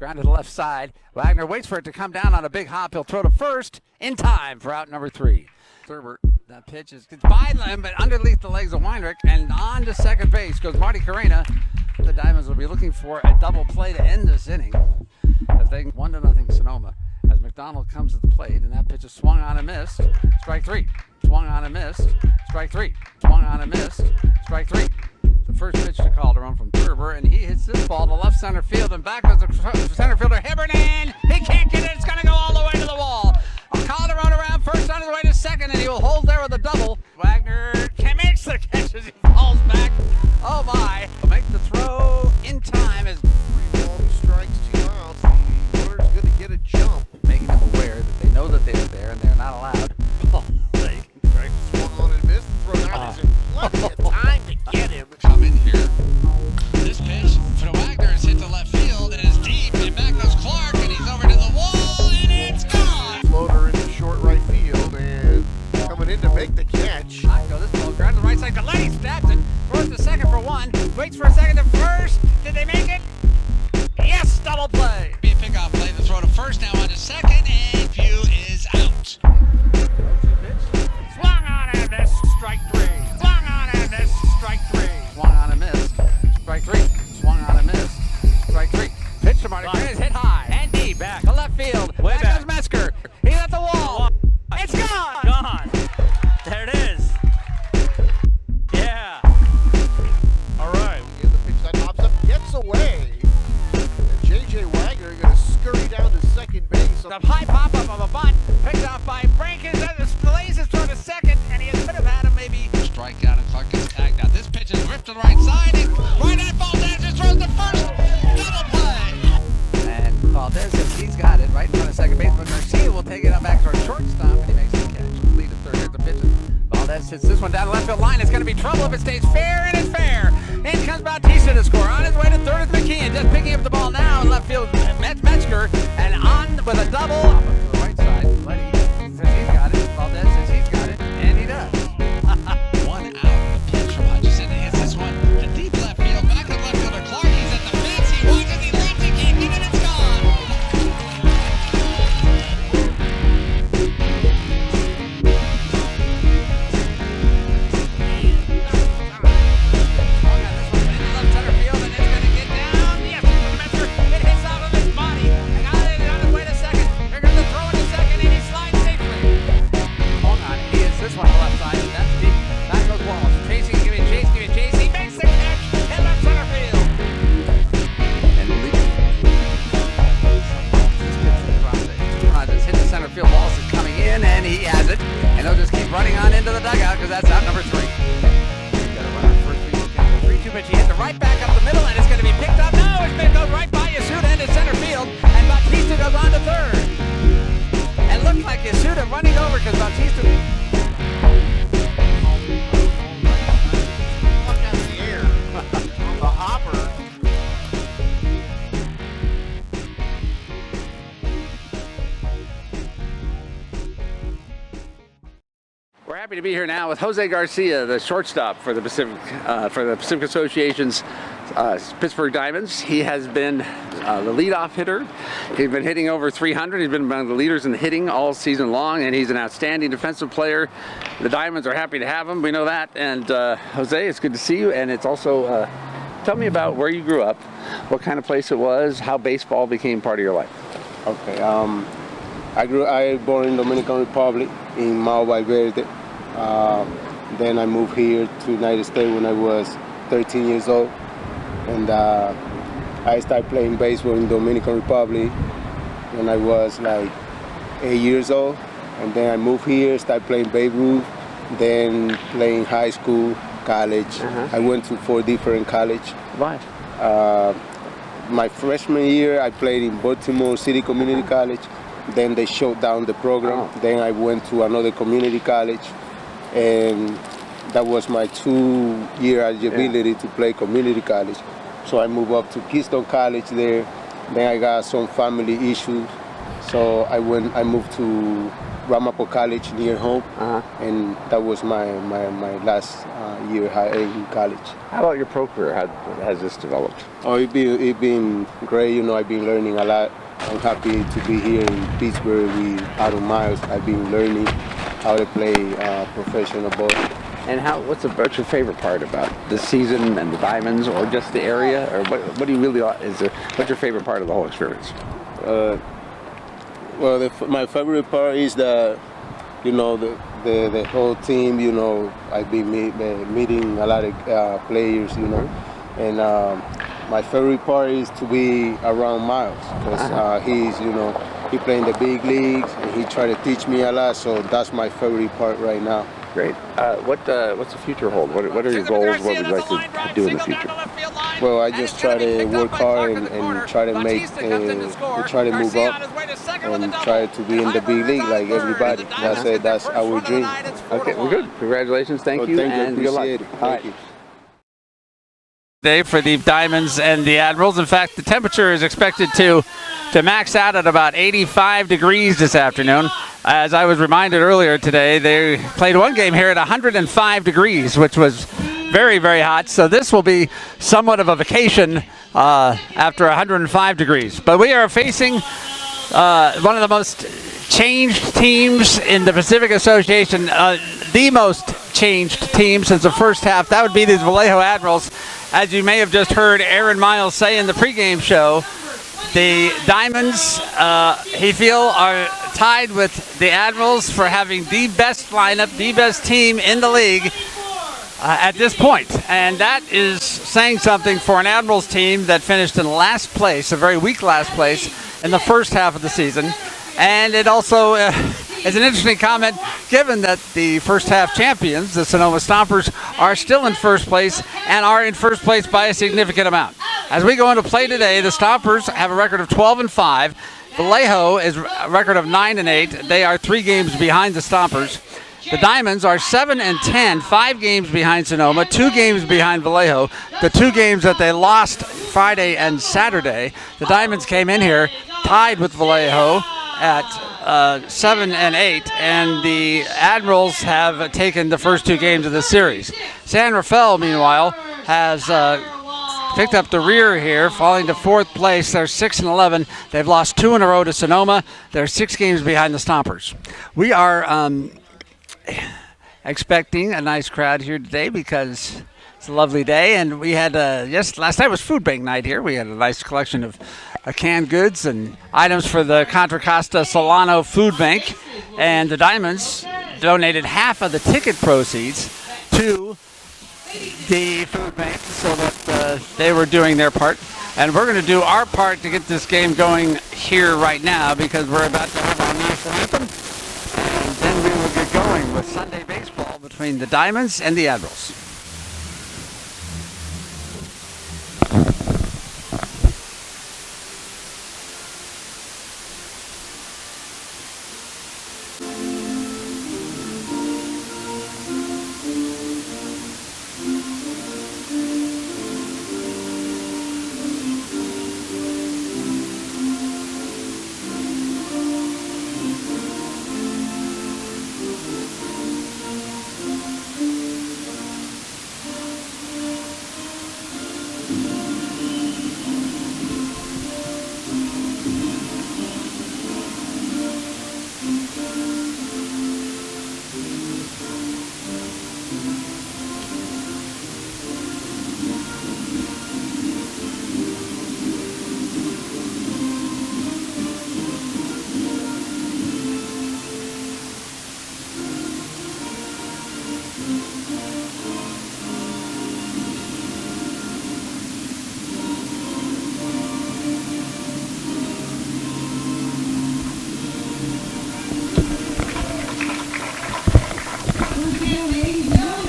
Ground to the left side. Wagner waits for it to come down on a big hop. He'll throw to first in time for out number 3. Thurber, that pitch is by him, but underneath the legs of Weinrich, and on to second base goes Marty Carrena. The Diamonds will be looking for a double play to end this inning. If they 1-0 Sonoma, as McDonald comes to the plate, and that pitch is swung on and missed. Strike 3. Swung on and missed. Strike 3. Swung on and missed. Strike 3. The first pitch to Calderon from Thurber, and he hits this ball to left center field, and back goes the center fielder Hibernian. He can't get it. It's going to go all the way to the wall. Calderon around first on his way to second, and he will hold there with a double. Wagner makes the catch as he falls back. Oh my! He'll make the throw in time as 3 balls, strikes, 2 outs. The runner's going to get a jump. Making them aware that they know that they're there and they're not allowed. Strike swung on and missed. Throw out is in plenty of time to get him. Come in here. This pitch for Wagner is hit to left field and is deep, and back goes Clark, and he's over to the wall, and it's gone. Floater into short right field, and coming in to make the catch. Go this ball, ground to the right side. Galletti stabs it, throws to second for 1, waits for a second to first. Did they make it? Yes, double play. Be a pickoff play. The throw to first, now on to second, and View is out. Swung on and missed. Strike 3. Swung on and missed. Strike 3. Swung on and missed. Strike 3. Swung on and missed. Strike 3. Pitch to Marty Carrena is hit high and deep. Back to left field. Way back goes Metzger. He's at the wall. It's gone. Gone. There it is. Yeah. All right. And the pitch that hops up gets away. And J.J. Wagner going to scurry down to second base. The high pop-up of a bunt, picked off by Brankins, delays his throw to second, and he could have had him maybe. Strikeout, and Clark gets tagged out. This pitch is ripped to the right side, and right at Valdez just throws to first. Double play! And Valdez, if he's got it right in front of second base, but Garcia will take it up back to our shortstop, and he makes the catch. Lead to third. Here's the pitch. Valdez hits this one down the left field line. It's going to be trouble if it stays fair, and it's fair. In comes Bautista to score. On his way to third is McKeon, just picking up the ball now in left field. Metzger, and on with a double. Off to the right side. Letty says he's got it. Valdez says he's got it, and he does. 1 out. The pitch from Hutchison hits this one to deep left field. Back to left fielder Clark. He's at the fence. He watches. He leaps. He can't get it. It's gone. Left center field, and it's going to get down. Yes, Metzger. It hits off of his body. And got it on his way to second. They're going to throw it to second, and he slides safely. Hold on. He hits this one on the left side. That's deep. Back goes Wallace. Chasing, give me Chase, give me Chase. He makes the catch in left center field. And leaps. This pitch from Francis hit the center field. Wallace is coming in, and he has it. And they'll just keep running on into the dugout because that's out number 3. Got a runner first base. 3-2 pitch. He hit the right back up the middle, and it's going to be picked up. No, it's going to go right by Yasuda into center field, and Bautista goes on to third. And looks like Yasuda running over because Bautista. Up in the air on the hopper. We're happy to be here now with Jose Garcia, the shortstop for the Pacific Association's Pittsburgh Diamonds. He has been the leadoff hitter. He's been hitting over 300. He's been among the leaders in the hitting all season long, and he's an outstanding defensive player. The Diamonds are happy to have him. We know that. And Jose, it's good to see you. And it's also, tell me about where you grew up, what kind of place it was, how baseball became part of your life. Okay. I was born in Dominican Republic in Mau Valverde. Then I moved here to United States when I was 13 years old, and I started playing baseball in Dominican Republic when I was like 8 years old, and then I moved here, started playing Babe Ruth, then playing high school, college. I went to 4 different colleges. Why? My freshman year, I played in Baltimore City Community College. Then they shut down the program. Then I went to another community college, and that was my 2-year eligibility to play community college. So I moved up to Keystone College there. Then I got some family issues, so I moved to Ramapo College near home, and that was my last year in college. How about your pro career? How has this developed? Oh, it's been great. You know, I've been learning a lot. I'm happy to be here in Pittsburgh with Admirals Miles. I've been learning how to play professional ball. And what's your favorite part about the season and the Diamonds, or just the area, or what do you really what's your favorite part of the whole experience? Well, my favorite part is the whole team. You know, I've been meeting a lot of players. You know, and my favorite part is to be around Miles because he played in the big leagues and he tried to teach me a lot. So that's my favorite part right now. Great. What's the future hold? What are your goals? What would you like to do in the future? Well, I just try to work hard and try to try to move up and try to be in the big league like everybody. That's it. That's our dream. Okay, well, good. Congratulations. Thank you. Thank you. And good luck. Appreciate it. Thank you. Day for the Diamonds and the Admirals. In fact, the temperature is expected to max out at about 85 degrees this afternoon. As I was reminded earlier today, they played one game here at 105 degrees, which was very, very hot. So this will be somewhat of a vacation after 105 degrees. But we are facing one of the most changed teams in the Pacific Association, the most changed team since the first half. That would be these Vallejo Admirals. As you may have just heard Aaron Miles say in the pregame show, the Diamonds, he feel, are tied with the Admirals for having the best lineup, the best team in the league at this point. And that is saying something for an Admirals team that finished in last place, a very weak last place, in the first half of the season. And it also is an interesting comment, given that the first half champions, the Sonoma Stompers, are still in first place and are in first place by a significant amount. As we go into play today, the Stompers have a record of 12-5. Vallejo is a record of 9-8. They are 3 games behind the Stompers. The Diamonds are 7-10, 5 games behind Sonoma, 2 games behind Vallejo. The 2 games that they lost Friday and Saturday, the Diamonds came in here tied with Vallejo at 7-8, and the Admirals have taken the first 2 games of the series. San Rafael, meanwhile, has picked up the rear here, falling to 4th place. They're 6-11. They've lost 2 in a row to Sonoma. They're 6 games behind the Stompers. We are expecting a nice crowd here today because it's a lovely day, and we had last night was food bank night here. We had a nice collection of canned goods and items for the Contra Costa Solano Food Bank, and the Diamonds donated half of the ticket proceeds to the food bank so that they were doing their part. And we're going to do our part to get this game going here right now because we're about to have our national anthem, and then we will get going with Sunday baseball between the Diamonds and the Admirals.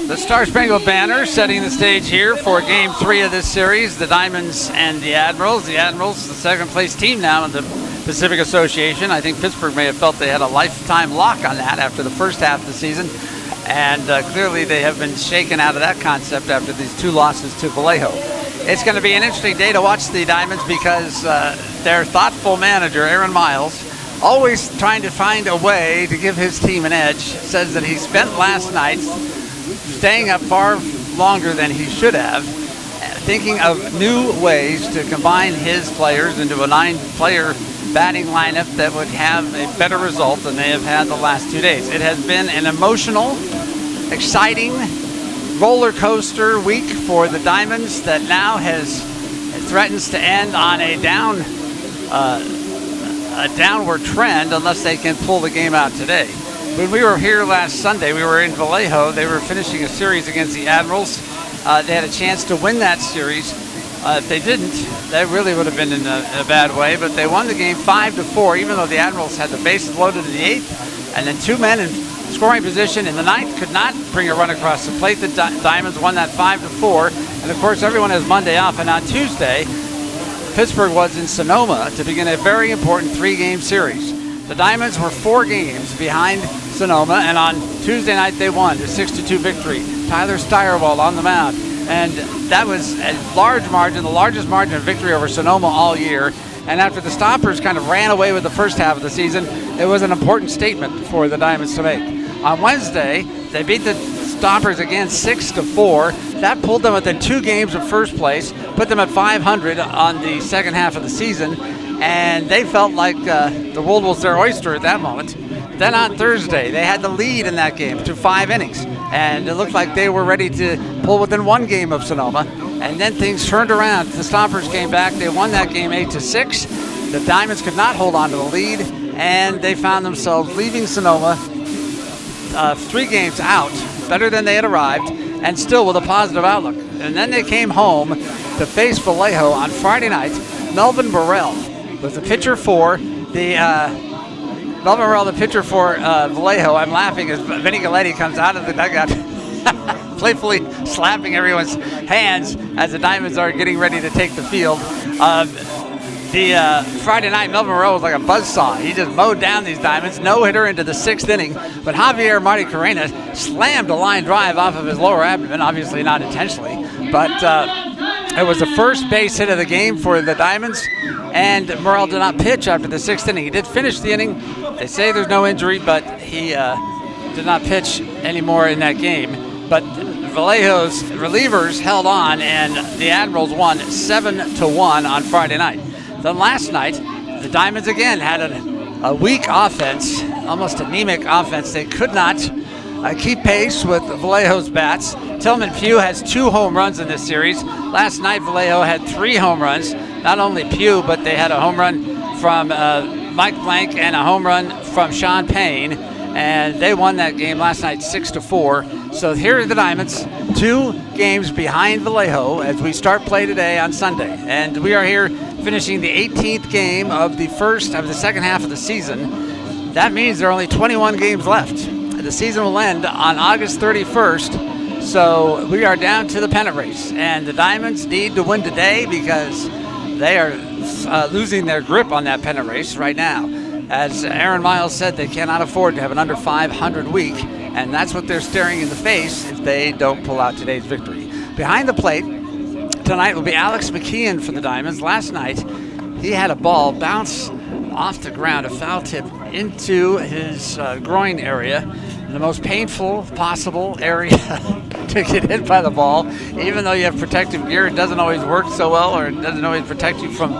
The Star Spangled Banner setting the stage here for Game 3 of this series, the Diamonds and the Admirals. The Admirals, the second-place team now in the Pacific Association. I think Pittsburgh may have felt they had a lifetime lock on that after the first half of the season, and clearly they have been shaken out of that concept after these 2 losses to Vallejo. It's going to be an interesting day to watch the Diamonds because their thoughtful manager, Aaron Miles, always trying to find a way to give his team an edge. Says that he spent last night staying up far longer than he should have, thinking of new ways to combine his players into a 9-player batting lineup that would have a better result than they have had the last 2 days. It has been an emotional, exciting roller coaster week for the Diamonds that now threatens to end on a downward trend unless they can pull the game out today. When we were here last Sunday, we were in Vallejo. They were finishing a series against the Admirals. They had a chance to win that series. If they didn't, that really would have been in a bad way. But they won the game 5-4, even though the Admirals had the bases loaded in the 8th, and then 2 men in scoring position in the 9th could not bring a run across the plate. The Diamonds won that 5-4, and of course everyone has Monday off. And on Tuesday, Pittsburgh was in Sonoma to begin a very important 3-game series. The Diamonds were 4 games behind Sonoma, and on Tuesday night they won a 6-2 victory. Tyler Steyerwald on the mound, and that was a large margin, the largest margin of victory over Sonoma all year. And after the Stoppers kind of ran away with the first half of the season, it was an important statement for the Diamonds to make. On Wednesday, they beat the Stoppers again 6-4. That pulled them within 2 games of first place, put them at 500 on the second half of the season, and they felt like the world was their oyster at that moment. Then on Thursday, they had the lead in that game to 5 innings, and it looked like they were ready to pull within 1 game of Sonoma. And then things turned around. The Stoppers came back. They won that game 8-6. The Diamonds could not hold on to the lead, and they found themselves leaving Sonoma 3 games out, better than they had arrived, and still with a positive outlook. And then they came home to face Vallejo on Friday night. Melvin Burrell was the pitcher for Vallejo. I'm laughing as Vinny Galletti comes out of the dugout, playfully slapping everyone's hands as the Diamonds are getting ready to take the field. Friday night, Melvin Burrell was like a buzzsaw. He just mowed down these Diamonds, no-hitter into the 6th inning. But Javier Marty Carrena slammed a line drive off of his lower abdomen, obviously not intentionally. But it was the first base hit of the game for the Diamonds, and Burrell did not pitch after the 6th inning. He did finish the inning. They say there's no injury, but he did not pitch anymore in that game. But Vallejo's relievers held on, and the Admirals won 7-1 on Friday night. Then last night, the Diamonds again had a weak offense, almost anemic offense. They could not keep pace with Vallejo's bats. Tillman Pugh has 2 home runs in this series. Last night, Vallejo had 3 home runs. Not only Pugh, but they had a home run from Mike Blank and a home run from Sean Payne. And they won that game last night 6-4. So here are the Diamonds, 2 games behind Vallejo as we start play today on Sunday. And we are here finishing the 18th game of the second half of the season. That means there are only 21 games left. The season will end on August 31st. So we are down to the pennant race. And the Diamonds need to win today because they are losing their grip on that pennant race right now. As Aaron Miles said, they cannot afford to have an under 500 week, and that's what they're staring in the face if they don't pull out today's victory. Behind the plate tonight will be Alex McKeon for the Diamonds. Last night, he had a ball bounce off the ground, a foul tip into his groin area, the most painful possible area to get hit by the ball. Even though you have protective gear, it doesn't always work so well, or it doesn't always protect you from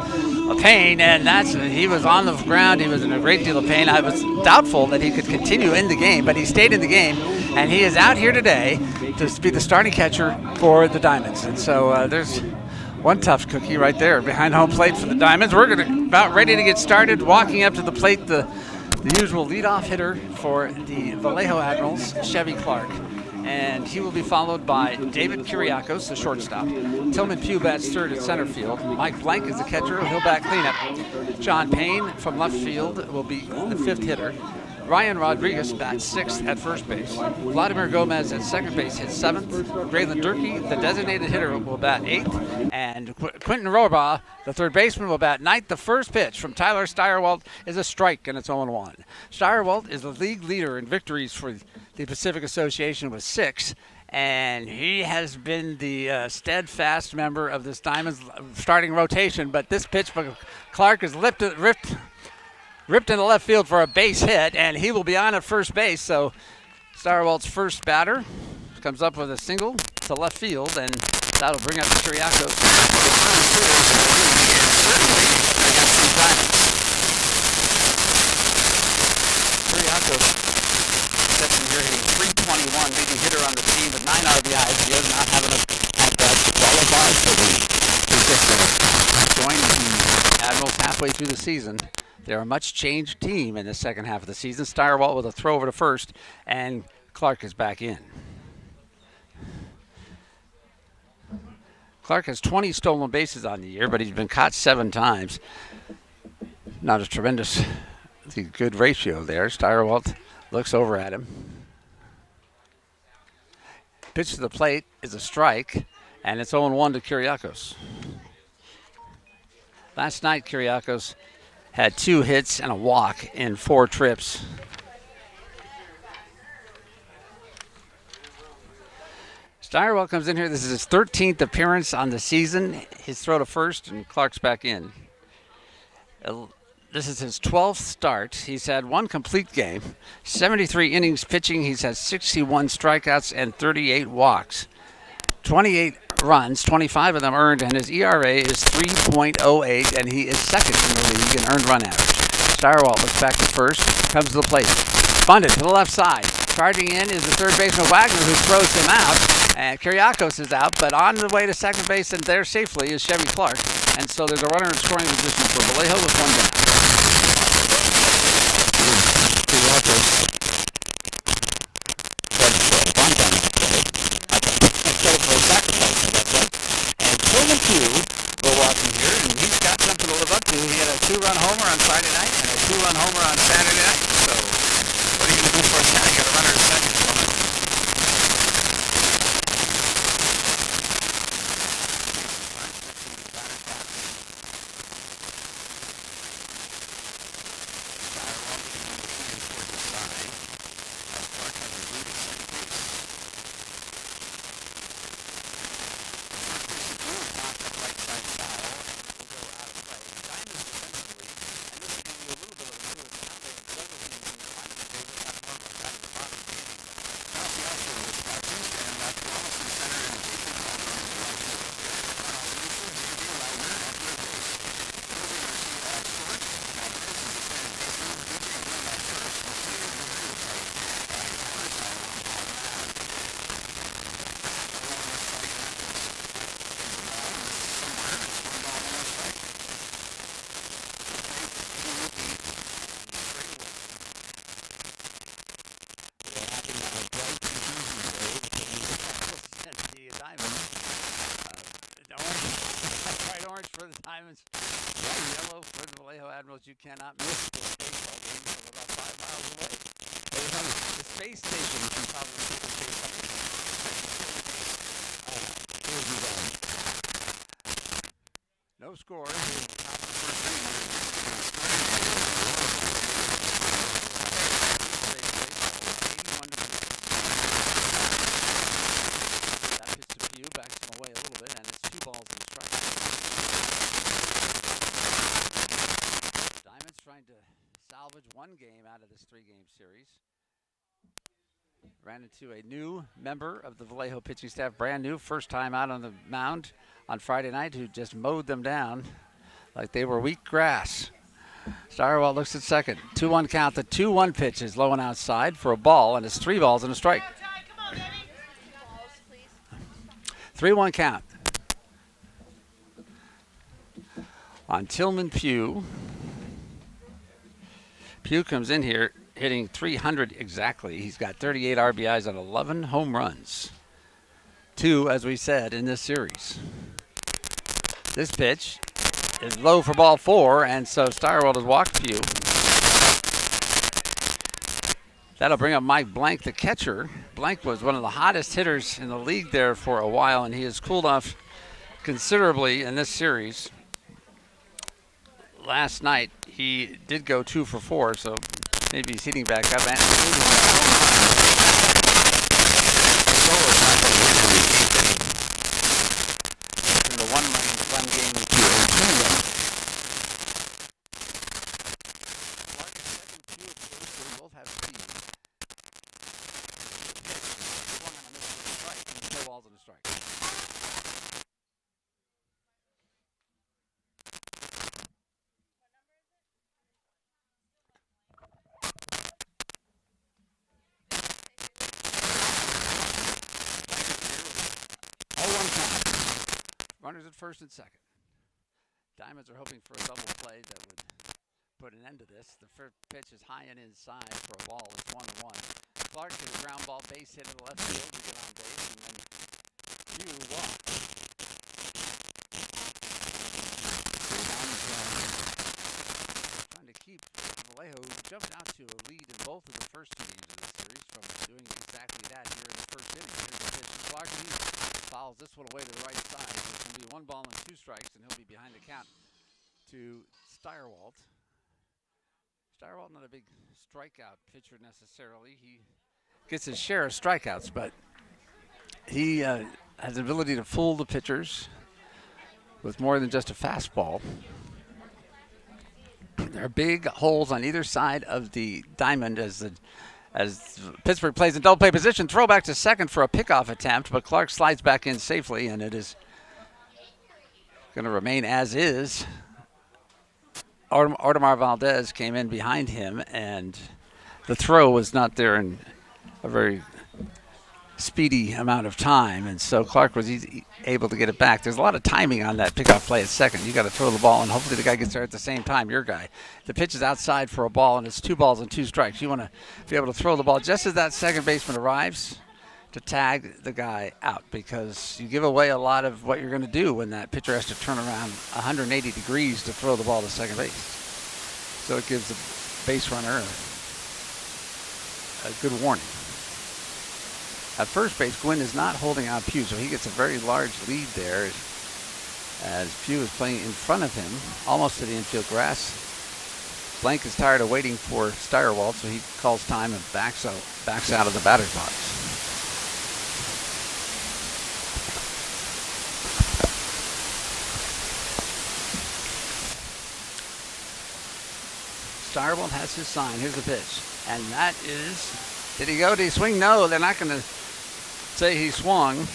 pain, and he was on the ground. He was in a great deal of pain. I was doubtful that he could continue in the game, but he stayed in the game, and he is out here today to be the starting catcher for the Diamonds. And so there's one tough cookie right there behind home plate for the Diamonds. We're about ready to get started. Walking up to the plate, the usual leadoff hitter for the Vallejo Admirals, Chevy Clark. And he will be followed by David Kiriakos, the shortstop. Tillman Pugh bats third at center field. Mike Blank is the catcher. He'll bat cleanup. John Payne from left field will be the 5th hitter. Ryan Rodriguez bats 6th at first base. Vladimir Gomez at second base hits 7th. Braylon Durkee, the designated hitter, will bat 8th. And Quentin Rohrbaugh, the third baseman, will bat 9th. The first pitch from Tyler Steyerwald is a strike, and it's 0-1. Steyerwald is the league leader in victories for the Pacific Association with 6. And he has been the steadfast member of this Diamonds starting rotation. But this pitch by Clark is ripped ripped into left field for a base hit, and he will be on at first base. So Starwalt's first batter comes up with a single to left field, and that'll bring up Kiriakos. Kiriakos steps in here hitting .321, leading hitter on the team with 9 RBIs. He does not have enough at-bats to qualify for the join the Admirals halfway through the season. They're a much changed team in the second half of the season. Steyerwalt with a throw over to first, and Clark is back in. Clark has 20 stolen bases on the year, but he's been caught 7 times. Not a tremendous good ratio there. Steyerwalt looks over at him. Pitch to the plate is a strike, and it's 0-1 to Kiriakos. Last night, Kiriakos had 2 hits and a walk in 4 trips. Steyerwalt comes in here. This is his 13th appearance on the season. His throw to first, and Clark's back in. This is his 12th start. He's had 1 complete game, 73 innings pitching. He's had 61 strikeouts and 38 walks. 28 runs, 25 of them earned, and his ERA is 3.08, and he is second in the league in earned run average. Steyerwalt looks back at first, comes to the plate. Bunted to the left side. Charging in is the third baseman Wagner, who throws him out, and Kiriakos is out, but on the way to second base and there safely is Chevy Clark, and so there's a runner in scoring position for Vallejo with 1 down. Kiriakos will walk in here, and he's got something to live up to. He had a 2-run homer on Friday night and a 2-run homer on Saturday night. So what are you going to do for a guy? You got a runner in second. Diamonds, yellow for the Vallejo Admirals. You cannot miss the baseball game from about 5 miles away. They have the space station. You can probably see the baseball. No score. That pitch to Few backs him away a little bit, and it's 2 balls and a strike. Trying to salvage 1 game out of this 3-game series. Ran into a new member of the Vallejo pitching staff, brand new, first time out on the mound on Friday night, who just mowed them down like they were weak grass. Steyerwalt looks at second. 2-1 count. The 2-1 pitch is low and outside for a ball, and it's 3 balls and a strike. 3-1 count on Tillman Pugh. Pugh comes in here hitting 300 exactly. He's got 38 RBIs on 11 home runs. 2, as we said, in this series. This pitch is low for ball 4, and so Steyerwalt has walked Pugh. That'll bring up Mike Blank, the catcher. Blank was one of the hottest hitters in the league there for a while, and he has cooled off considerably in this series. Last night, he did go 2 for 4, so maybe he's hitting back up. And in the 1-run game with Runners at first and second. Diamonds are hoping for a double play that would put an end to this. The first pitch is high and inside for a ball. It's 1-1. Clark hit a ground ball, base hit to the left field to get on base, and then Hugh walked. Trying to keep Vallejo, who jumped out to a lead in both of the first two games of the series, from doing exactly that here in the first inning. Here's the pitch to Clark, and he fouls this one away to the right side. So it's going to be 1 ball and 2 strikes, and he'll be behind the count to Steyerwalt. Steyerwalt, not a big strikeout pitcher necessarily. He gets his share of strikeouts, but he has the ability to fool the pitchers with more than just a fastball. There are big holes on either side of the diamond as Pittsburgh plays in double play position. Throw back to second for a pickoff attempt, but Clark slides back in safely, and it is going to remain as is. Audemars Valdez came in behind him, and the throw was not there in a very speedy amount of time, and so Clark was able to get it back. There's a lot of timing on that pickoff play at second. You got to throw the ball, and hopefully the guy gets there at the same time, your guy. The pitch is outside for a ball, and it's 2 balls and 2 strikes. You want to be able to throw the ball just as that second baseman arrives to tag the guy out, because you give away a lot of what you're going to do when that pitcher has to turn around 180 degrees to throw the ball to second base. So it gives the base runner a good warning. At first base, Gwynn is not holding out Pugh, so he gets a very large lead there as Pugh is playing in front of him, almost to the infield grass. Blank is tired of waiting for Steyerwalt, so he calls time and backs out of the batter's box. Steyerwalt has his sign. Here's the pitch. And that is, did he go? Did he swing? No, they're not going to say he swung.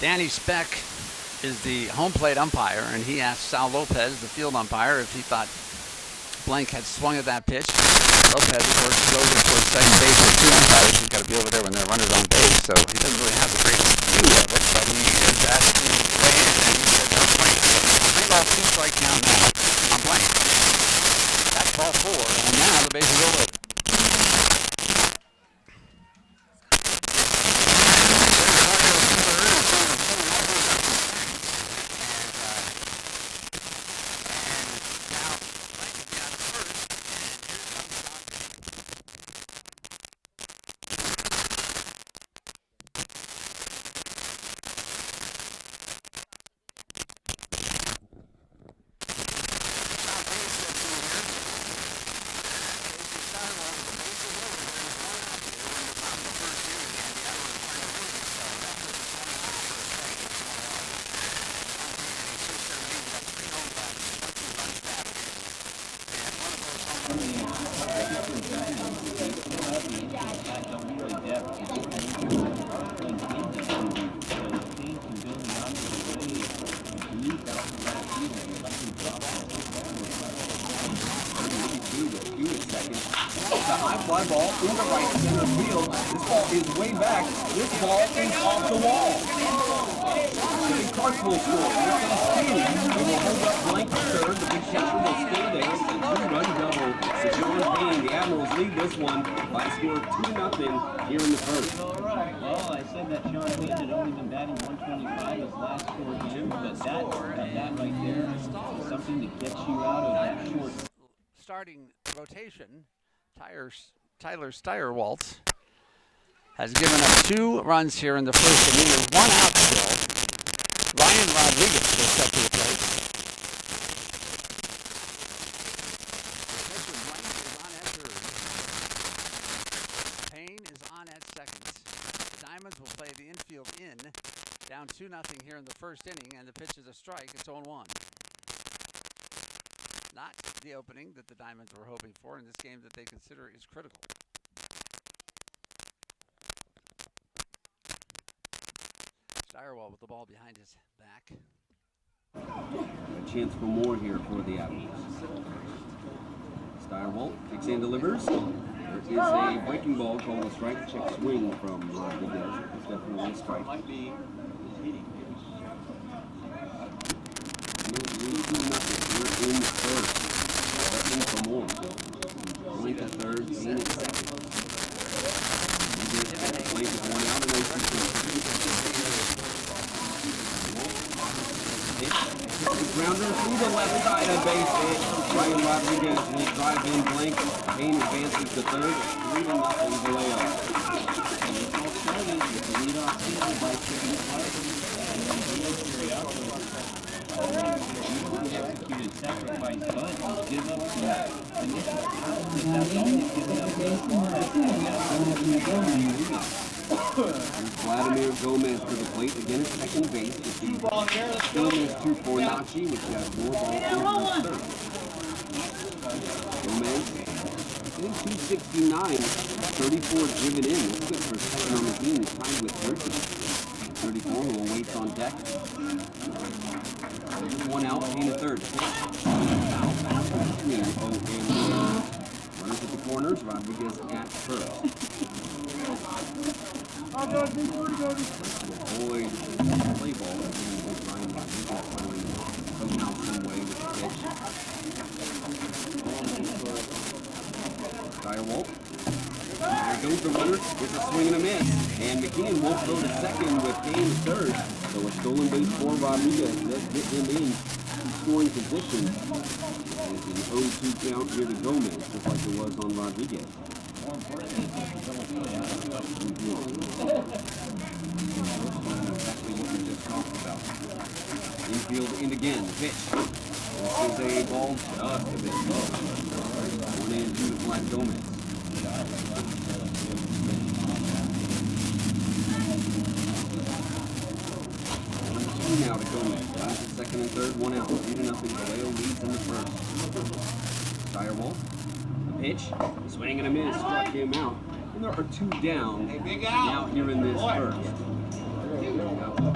Danny Speck is the home plate umpire, and he asked Sal Lopez, the field umpire, if he thought Blank had swung at that pitch. Lopez, of course, goes towards second base with 2 umpires. He's got to be over there when there are runners on base, so he doesn't really have a great view of it, but he is asking him to play it, and he said, no, Blank. 3 balls, 2 strike count now on Blank. That's ball 4, and now the bases are loaded. Fly ball in the right center field. This ball is way back. This ball is off the wall. The big Cartwheel score. They're going to steal. They will hold up Blank to third. The big catcher will stay there. It's a 2-run double. So John Payne, the Admirals lead this one by a score of 2-0 here in the first. Well, I said that Sean Payne had only been batting 125 his last 4 games, but that right there is something that gets you out of that short. Starting rotation, Tyler Steyerwalt has given up 2 runs here in the first inning. There's 1 out still. Ryan Rodriguez will step to the plate. Blank is on at third. Payne is on at second. The Diamonds will play the infield in, down 2-0 here in the first inning, and the pitch is a strike. It's 0-1. Not the opening that the Diamonds were hoping for in this game that they consider is critical. Steyerwalt with the ball behind his back. A chance for more here for the Admirals. Steyerwalt kicks and delivers. There is a breaking ball called a strike. Check swing from Rodriguez. It's definitely a strike. the left side of base hit. Ryan Rodriguez will drive in blank. Payne advances to third. 3-0 the way up. And it's all started with the leadoff single by Chicken Clark. And then Gio Curiaco executed sacrifice bunt and give up some initial power. That's all he's given up so far. Vladimir Gomez to the plate again at second base. Still is 2 for Nachi, which has more balls in the third. Gomez hitting 269, 34 driven in. That's good for second on the team. He's tied with 30. 34 will wait on deck. 1 out, Payne at third. Foul back between 0 and 1. Runners at the corners, Rodriguez at first. Avoid play ball. Ryan Rodriguez finally coming out some way with the pitch. Firewall. There goes the runner. It's a swing and a miss. And McKeon won't go to second with Payne third. So a stolen base for Rodriguez. Let's get him in scoring position. It's an 0-2 count here to Gomez, just like it was on Rodriguez. Exactly what we just talked about. Infield in again. Pitch. This is a ball just a bit low. 1-2 to Vlad Gomez. 1-2 now to Gomez. Second and third, 1 out. 2-0. Vallejo leads in the first. Firewall. Pitch, swing and a miss, struck him out. And there are 2 down now here in this first.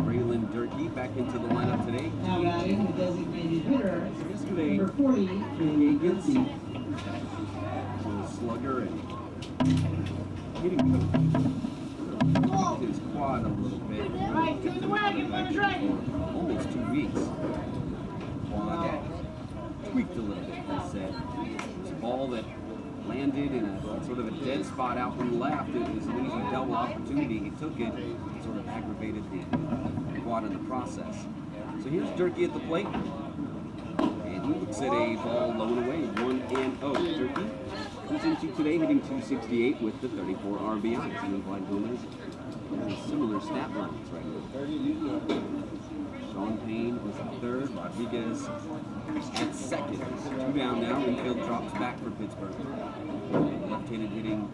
Braylon Durkee back into the lineup today. Now batting the designated hitter, Yesterday, number 40, Gacy, slugger and hitting coach. His quad a little bit. Almost 2 weeks. Quad tweaked a little bit, he said. It's a ball that landed in a sort of a dead spot out from the left. It was an easy double opportunity. He took it, sort of aggravated the quad in the process. So here's Durkee at the plate. And he looks at a ball low and away, 1-0. Durkee comes into today hitting 268 with the 34 RBIs. And Vlad Gomez has similar stat lines right now. Sean Payne was at third, Rodriguez at second. 2 down now, infield drops back for Pittsburgh. Left-handed hitting,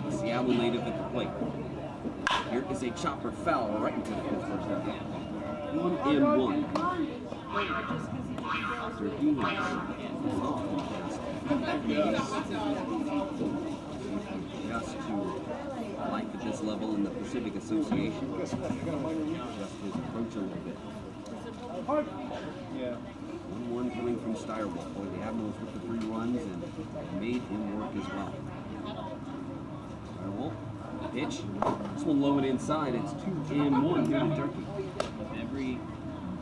the Seattle native at the plate. Here is a chopper foul right into the Pittsburgh target. 1-1. Durkee just to life at this level in the Pacific Association. Just his approach a little bit. 1-1 coming from Steyerwolf. Boy, the Admirals with the 3 runs and made him work as well. Steyerwolf, pitch. This one low and inside. It's 2-1 here to Durkee. Every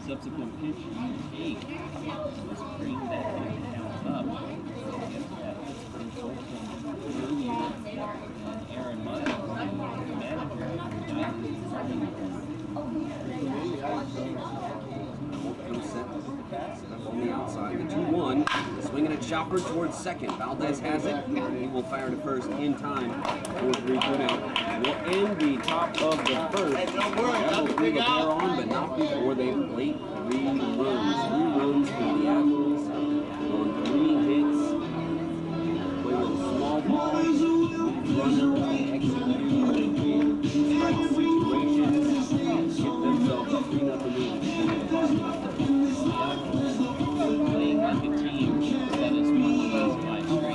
subsequent pitch you take was bring that count up. And Aaron Miles, the manager, Set up on the outside. The 2-1. Swinging a chopper towards second. Valdez has it. He will fire to first in time for 3 good out. Will end the top of the first. Admirals leave a pair on, but not before they plate 3 runs. 3 runs for the Admirals on 3 hits. Play with small balls. Runner execute. Strike situations. Get themselves a 3-0 lead. playing like a team that is one of those 5 straight.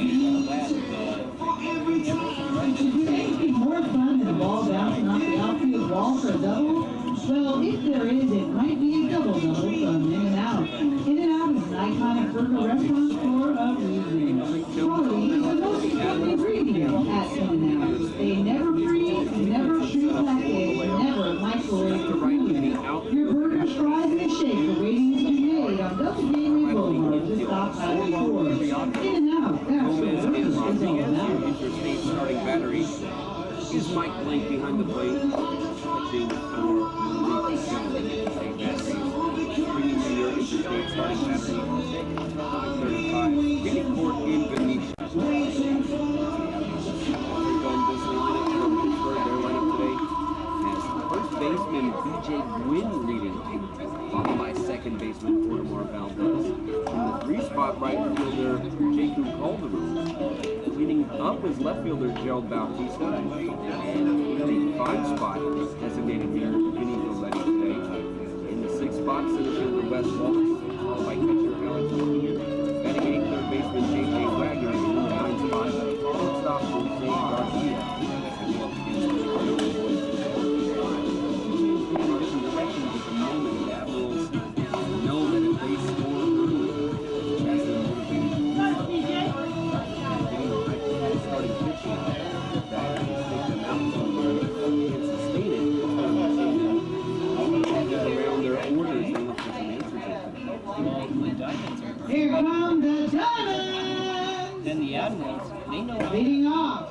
Anything more fun than a ball bouncing off the outfield wall for a double? Well, if there is, it might be a double-double from In-N-Out. In-N-Out is an iconic burger restaurant for a reason. Quality is the most important ingredient at In-N-Out. They never freeze, never shrink like eggs, never microwave the food. Your burgers, fries, and a shake are waiting to be made on Double Gateway Boulevard, just off Highway 4. In-N-Out, that's what burgers is all about. Interstate starting battery is Mike Blank behind the plate, touching for the State battery, bringing you your interstate State starting Saturday, 5:35. Getting court in Ganesha. Going this lineup from Pittsburgh, their lineup today has first baseman B.J. Gwynn leading, followed by second baseman Audemars Valdez. In the 3-spot right fielder Jacob Calderon. Cleaning up is left fielder Gerald Bautista. And in the 5-spot designated here, Vinny Goletti today. In the 6th spot, center fielder Wes Wallace, followed by catcher Alex O'Keefe. Batting 8th, third baseman J.J. Wagner. In the 9th spot, shortstop Jose Garcia. And up against the directions at the moment, the Admirals know that if they score early, that's their motivated starting pitching that will take them out to can't sustain it. Around their orders, they look for some answers. Here come the Diamonds! Then the Admirals, they know Leading off,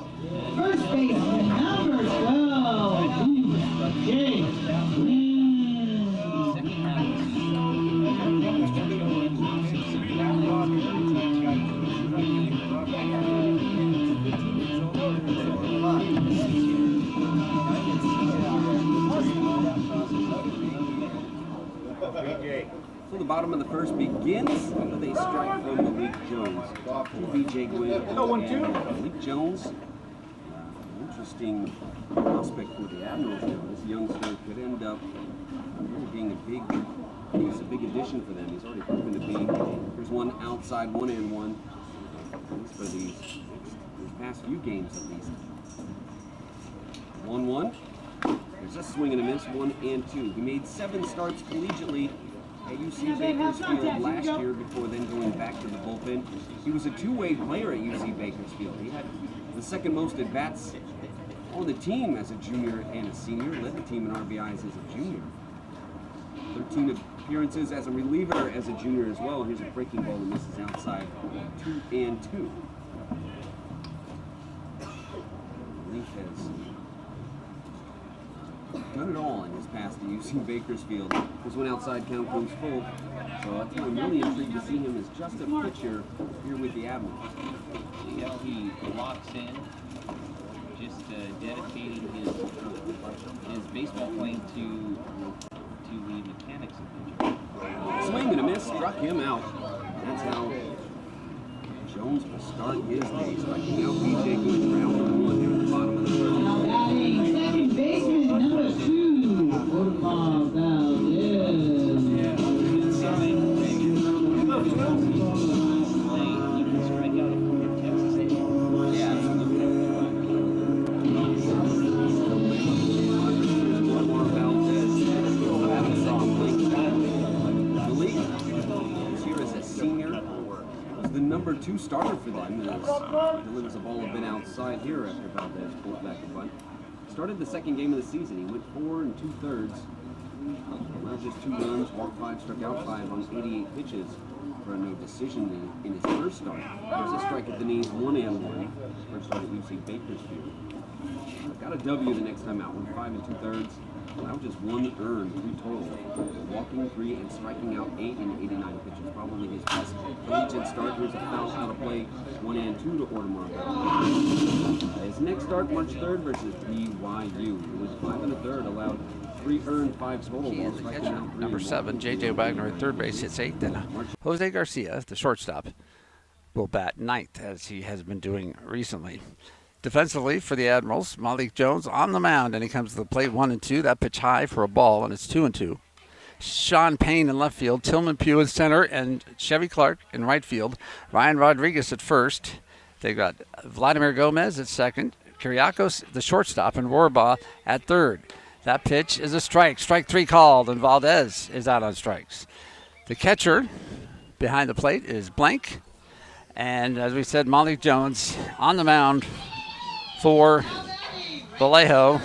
first baseman number 12, Jake second half of the So the bottom of the first begins with a strike from Malik Jones to B.J. Gwynn. Malik Jones, interesting prospect for the Admirals now. This youngster could end up really being a big addition for them. He's already proven to be. There's one outside, 1-1. At least for these past few games at least. 1-1. There's a swing and a miss, 1-2. He made 7 starts collegiately at UC Bakersfield last year before then going back to the bullpen. He was a two-way player at UC Bakersfield. He had the second most at-bats on the team as a junior and a senior, led the team in RBIs as a junior. 13 appearances as a reliever as a junior as well. Here's a breaking ball that misses outside, 2-2. Link has done it all in his past at UC Bakersfield. This one outside count goes full. So that's why I'm really intrigued to see him as just a pitcher here with the Admirals. See how he locks in, just dedicating his baseball playing to the mechanics of pitching. Swing and a miss, struck him out. That's how Jones will start his day, striking out B.J. Gwynn, round number 1 here at the bottom of the first. Now batting second baseman number 2, Audemars Valdez. Number 2 starter for them delivers a ball a bit outside here after Valdez pulled back a bunt. Started the second game of the season. He went 4 2/3. Allowed just 2 runs, walked 5, struck out 5 on 88 pitches for a no decision in his first start. There's a strike at the knees, 1-1. First start at UC Bakersfield. Got a W the next time out. Went 5 2/3. Allowed just 1 earned, 3 total. Walking 3 and striking out 8 in 89 pitches. Probably his best collegiate start. Here's a foul out of play, 1-2 to Audemars. His next start, March 3rd versus BYU. It was 5 1/3, allowed 3 earned, 5 total. He is the catcher. Number 7, J.J. Wagner at third base, hits 8th. And Jose Garcia, the shortstop, will bat 9th, as he has been doing recently. Defensively for the Admirals, Malik Jones on the mound, and he comes to the plate 1-2. That pitch high for a ball, and it's 2-2. Sean Payne in left field, Tillman Pugh in center, and Chevy Clark in right field. Ryan Rodriguez at first. They've got Vladimir Gomez at second, Kiriakos, the shortstop, and Rohrbaugh at third. That pitch is a strike. Strike 3 called, and Valdez is out on strikes. The catcher behind the plate is Blank. And as we said, Malik Jones on the mound for Vallejo.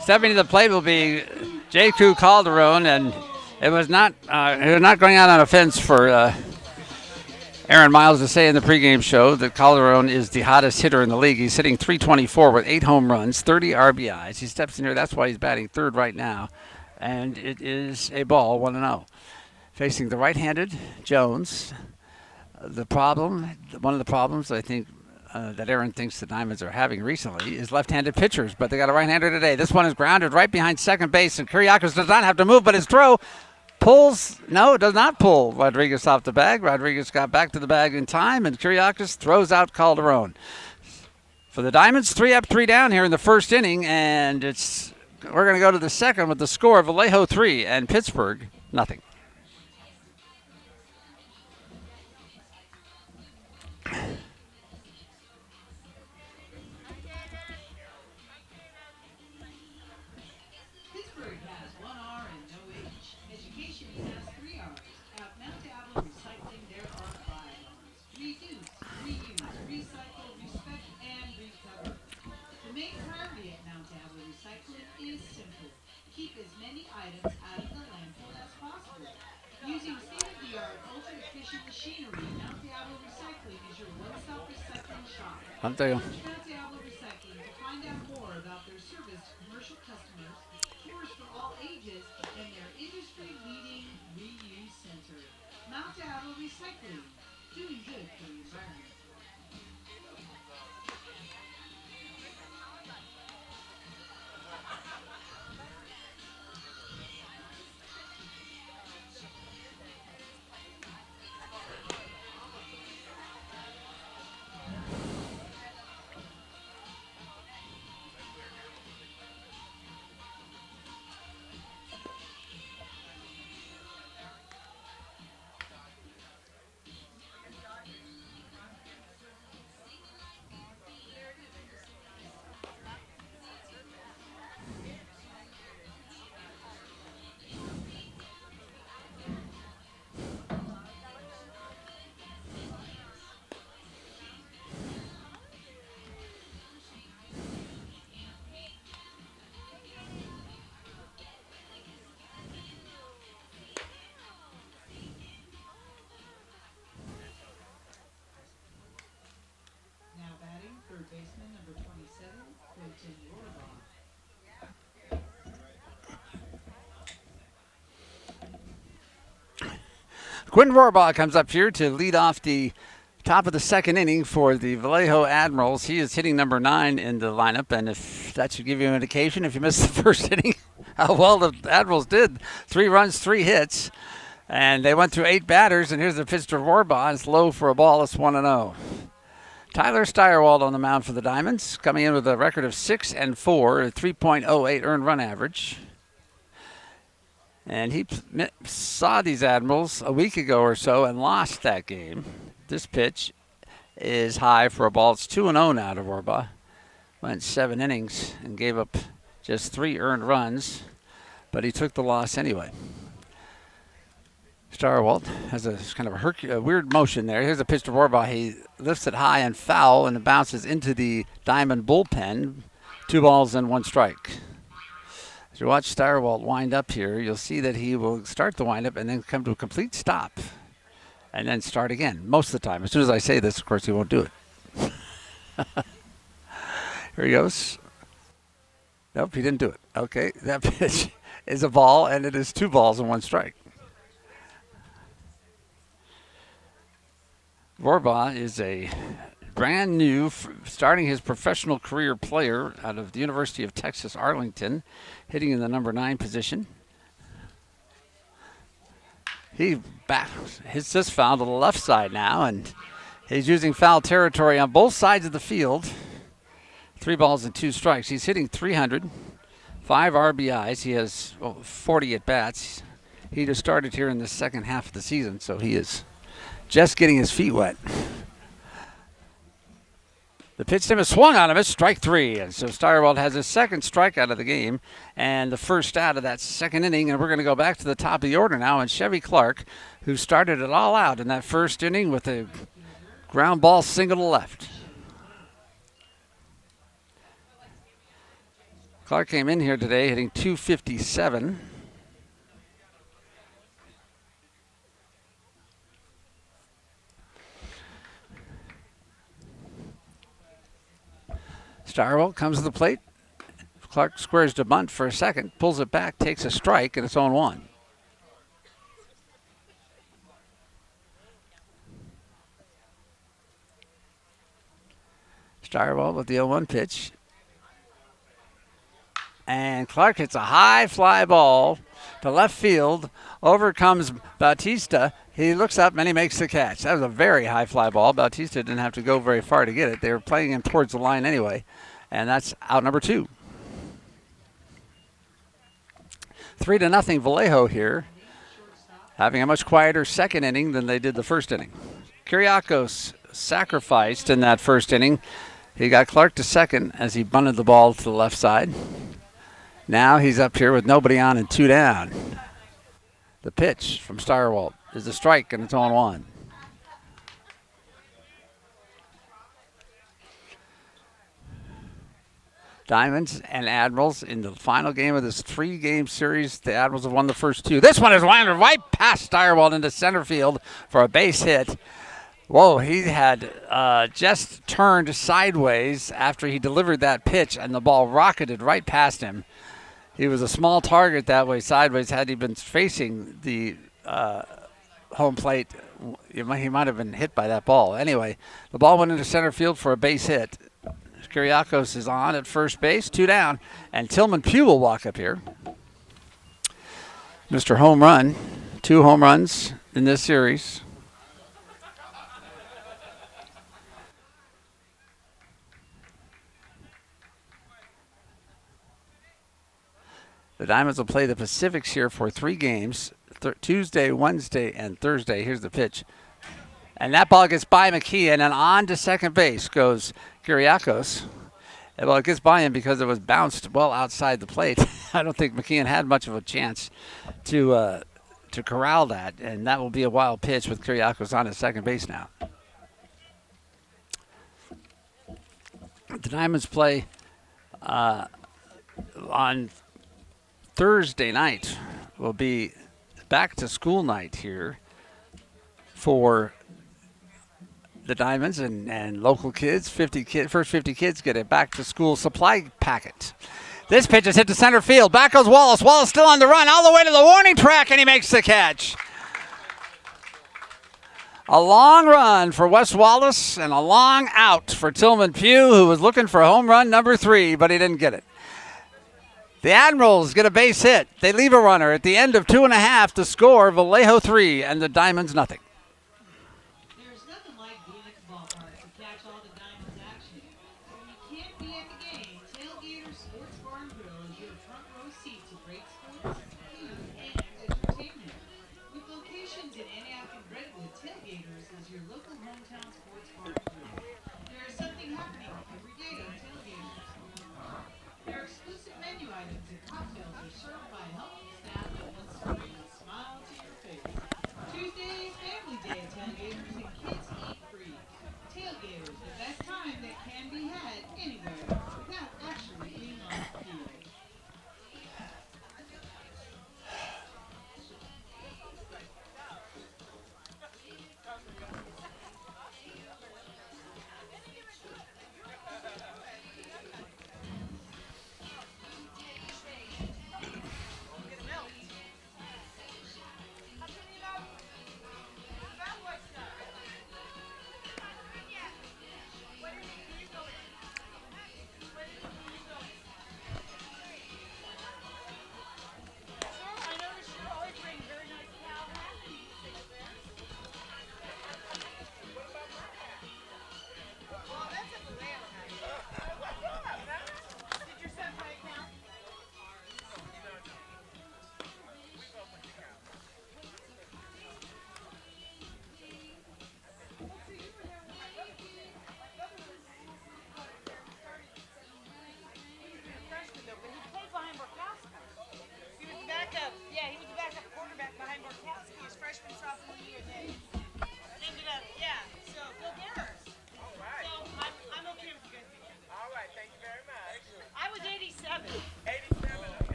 Stepping to the plate will be J.Q. Calderon, and it was not going out on a fence for Aaron Miles to say in the pregame show that Calderon is the hottest hitter in the league. He's hitting .324 with 8 home runs, 30 RBIs. He steps in here. That's why he's batting third right now. And it is a ball, 1-0. facing the right-handed Jones. One of the problems I think that Aaron thinks the Diamonds are having recently is left-handed pitchers, but they got a right-hander today. This one is grounded right behind second base, and Kiriakis does not have to move, but his throw pulls. No, it does not pull Rodriguez off the bag. Rodriguez got back to the bag in time, and Kiriakis throws out Calderon. For the Diamonds, 3 up, 3 down here in the first inning, and we're going to go to the second with the score of Vallejo 3 and Pittsburgh nothing. Pittsburgh has 1 R and no H. Education has 3 R's. At Mount Diablo Recycling, there are 5 R's. Reduce, reuse, recycle, respect, and recover. The main priority at Mount Diablo Recycling is simple. Keep as many items out of the landfill as possible. Using state-of-the-art, ultra-efficient machinery, Mount Diablo Recycling is your one-stop recycling shop. I'll tell you. Mount Diablo Recycling to find out more about their service to commercial customers, tours for all ages, and their industry-leading reuse center. Mount Diablo Recycling, doing good for the environment. Now batting, third baseman, number 27, Quentin Rohrbaugh. Quentin Rohrbaugh comes up here to lead off the top of the second inning for the Vallejo Admirals. He is hitting number 9 in the lineup, and if that should give you an indication, if you missed the first inning, how well the Admirals did. 3 runs, 3 hits, and they went through 8 batters, and here's the pitch to Rohrbaugh. It's low for a ball. It's 1-0. Tyler Steyerwald on the mound for the Diamonds, coming in with a record of 6-4, a 3.08 earned run average. And he saw these Admirals a week ago or so and lost that game. This pitch is high for a ball. It's 2-0 now to Rohrbaugh. Went 7 innings and gave up just 3 earned runs, but he took the loss anyway. Steyerwald has a kind of a weird motion there. Here's a pitch to Rohrbaugh. He lifts it high and foul, and it bounces into the Diamond bullpen. 2 balls and 1 strike. As you watch Steyerwald wind up here, you'll see that he will start the windup and then come to a complete stop and then start again most of the time. As soon as I say this, of course, he won't do it. Here he goes. Nope, he didn't do it. Okay, that pitch is a ball, and it is 2 balls and 1 strike. Rohrbaugh is a brand new, starting his professional career player out of the University of Texas, Arlington, hitting in the number 9 position. He's just fouled to the left side now, and he's using foul territory on both sides of the field. 3 balls and 2 strikes. He's hitting 300, 5 RBIs. He has 40 at-bats. He just started here in the second half of the season, so he is just getting his feet wet. The pitch to him is swung on him. It's strike 3. And so Steyerwald has his second strikeout of the game and the first out of that second inning. And we're going to go back to the top of the order now. And Chevy Clark, who started it all out in that first inning with a ground ball single to left. Clark came in here today hitting .257. Steyerwald comes to the plate. Clark squares to bunt for a second, pulls it back, takes a strike, and it's 0-1. Steyerwald with the 0-1 pitch. And Clark hits a high fly ball to left field. Over comes Bautista. He looks up and he makes the catch. That was a very high fly ball. Bautista didn't have to go very far to get it. They were playing him towards the line anyway. And that's out number 2. 3-0 Vallejo here, having a much quieter second inning than they did the first inning. Kyriakos sacrificed in that first inning. He got Clark to second as he bunted the ball to the left side. Now he's up here with nobody on and 2 down. The pitch from Steyerwald is a strike, and it's on 1. Diamonds and Admirals in the final game of this 3-game series. The Admirals have won the first 2. This one is lined right past Steyerwald into center field for a base hit. Whoa, he had just turned sideways after he delivered that pitch, and the ball rocketed right past him. He was a small target that way sideways. Had he been facing the home plate, he might have been hit by that ball. Anyway, the ball went into center field for a base hit. Kyriakos is on at first base, 2 down, and Tillman Pugh will walk up here. Mr. Home Run, 2 home runs in this series. The Diamonds will play the Pacifics here for 3 games, Tuesday, Wednesday, and Thursday. Here's the pitch. And that ball gets by McKeon, and on to second base goes Kyriakos. Well, it gets by him because it was bounced well outside the plate. I don't think McKeon had much of a chance to corral that, and that will be a wild pitch with Kyriakos on at second base now. The Diamonds play on Thursday night. Will be back to school night here for the Diamonds and local kids. First 50 kids get a back to school supply packet. This pitch is hit to center field. Back goes Wallace. Wallace still on the run all the way to the warning track, and he makes the catch. A long run for Wes Wallace and a long out for Tillman Pugh, who was looking for home run number 3, but he didn't get it. The Admirals get a base hit. They leave a runner at the end of 2.5 to score Vallejo 3 and the Diamonds nothing. There's nothing like being at the ballpark to catch all the Diamonds action. When you can't be at the game, Tailgater Sports Bar and Grill is your front row seat to great sports, food, and entertainment. With locations in Antioch and Redwood, Tailgaters is your local hometown sports bar and grill. There is something happening every day at Tailgaters. Their exclusive menu items and cocktails are served by a helpful staff that wants to bring a smile to your face. Tuesday is family day at Tailgaters and kids eat free. Tailgaters, the best time that can be had anywhere without actually being on the field.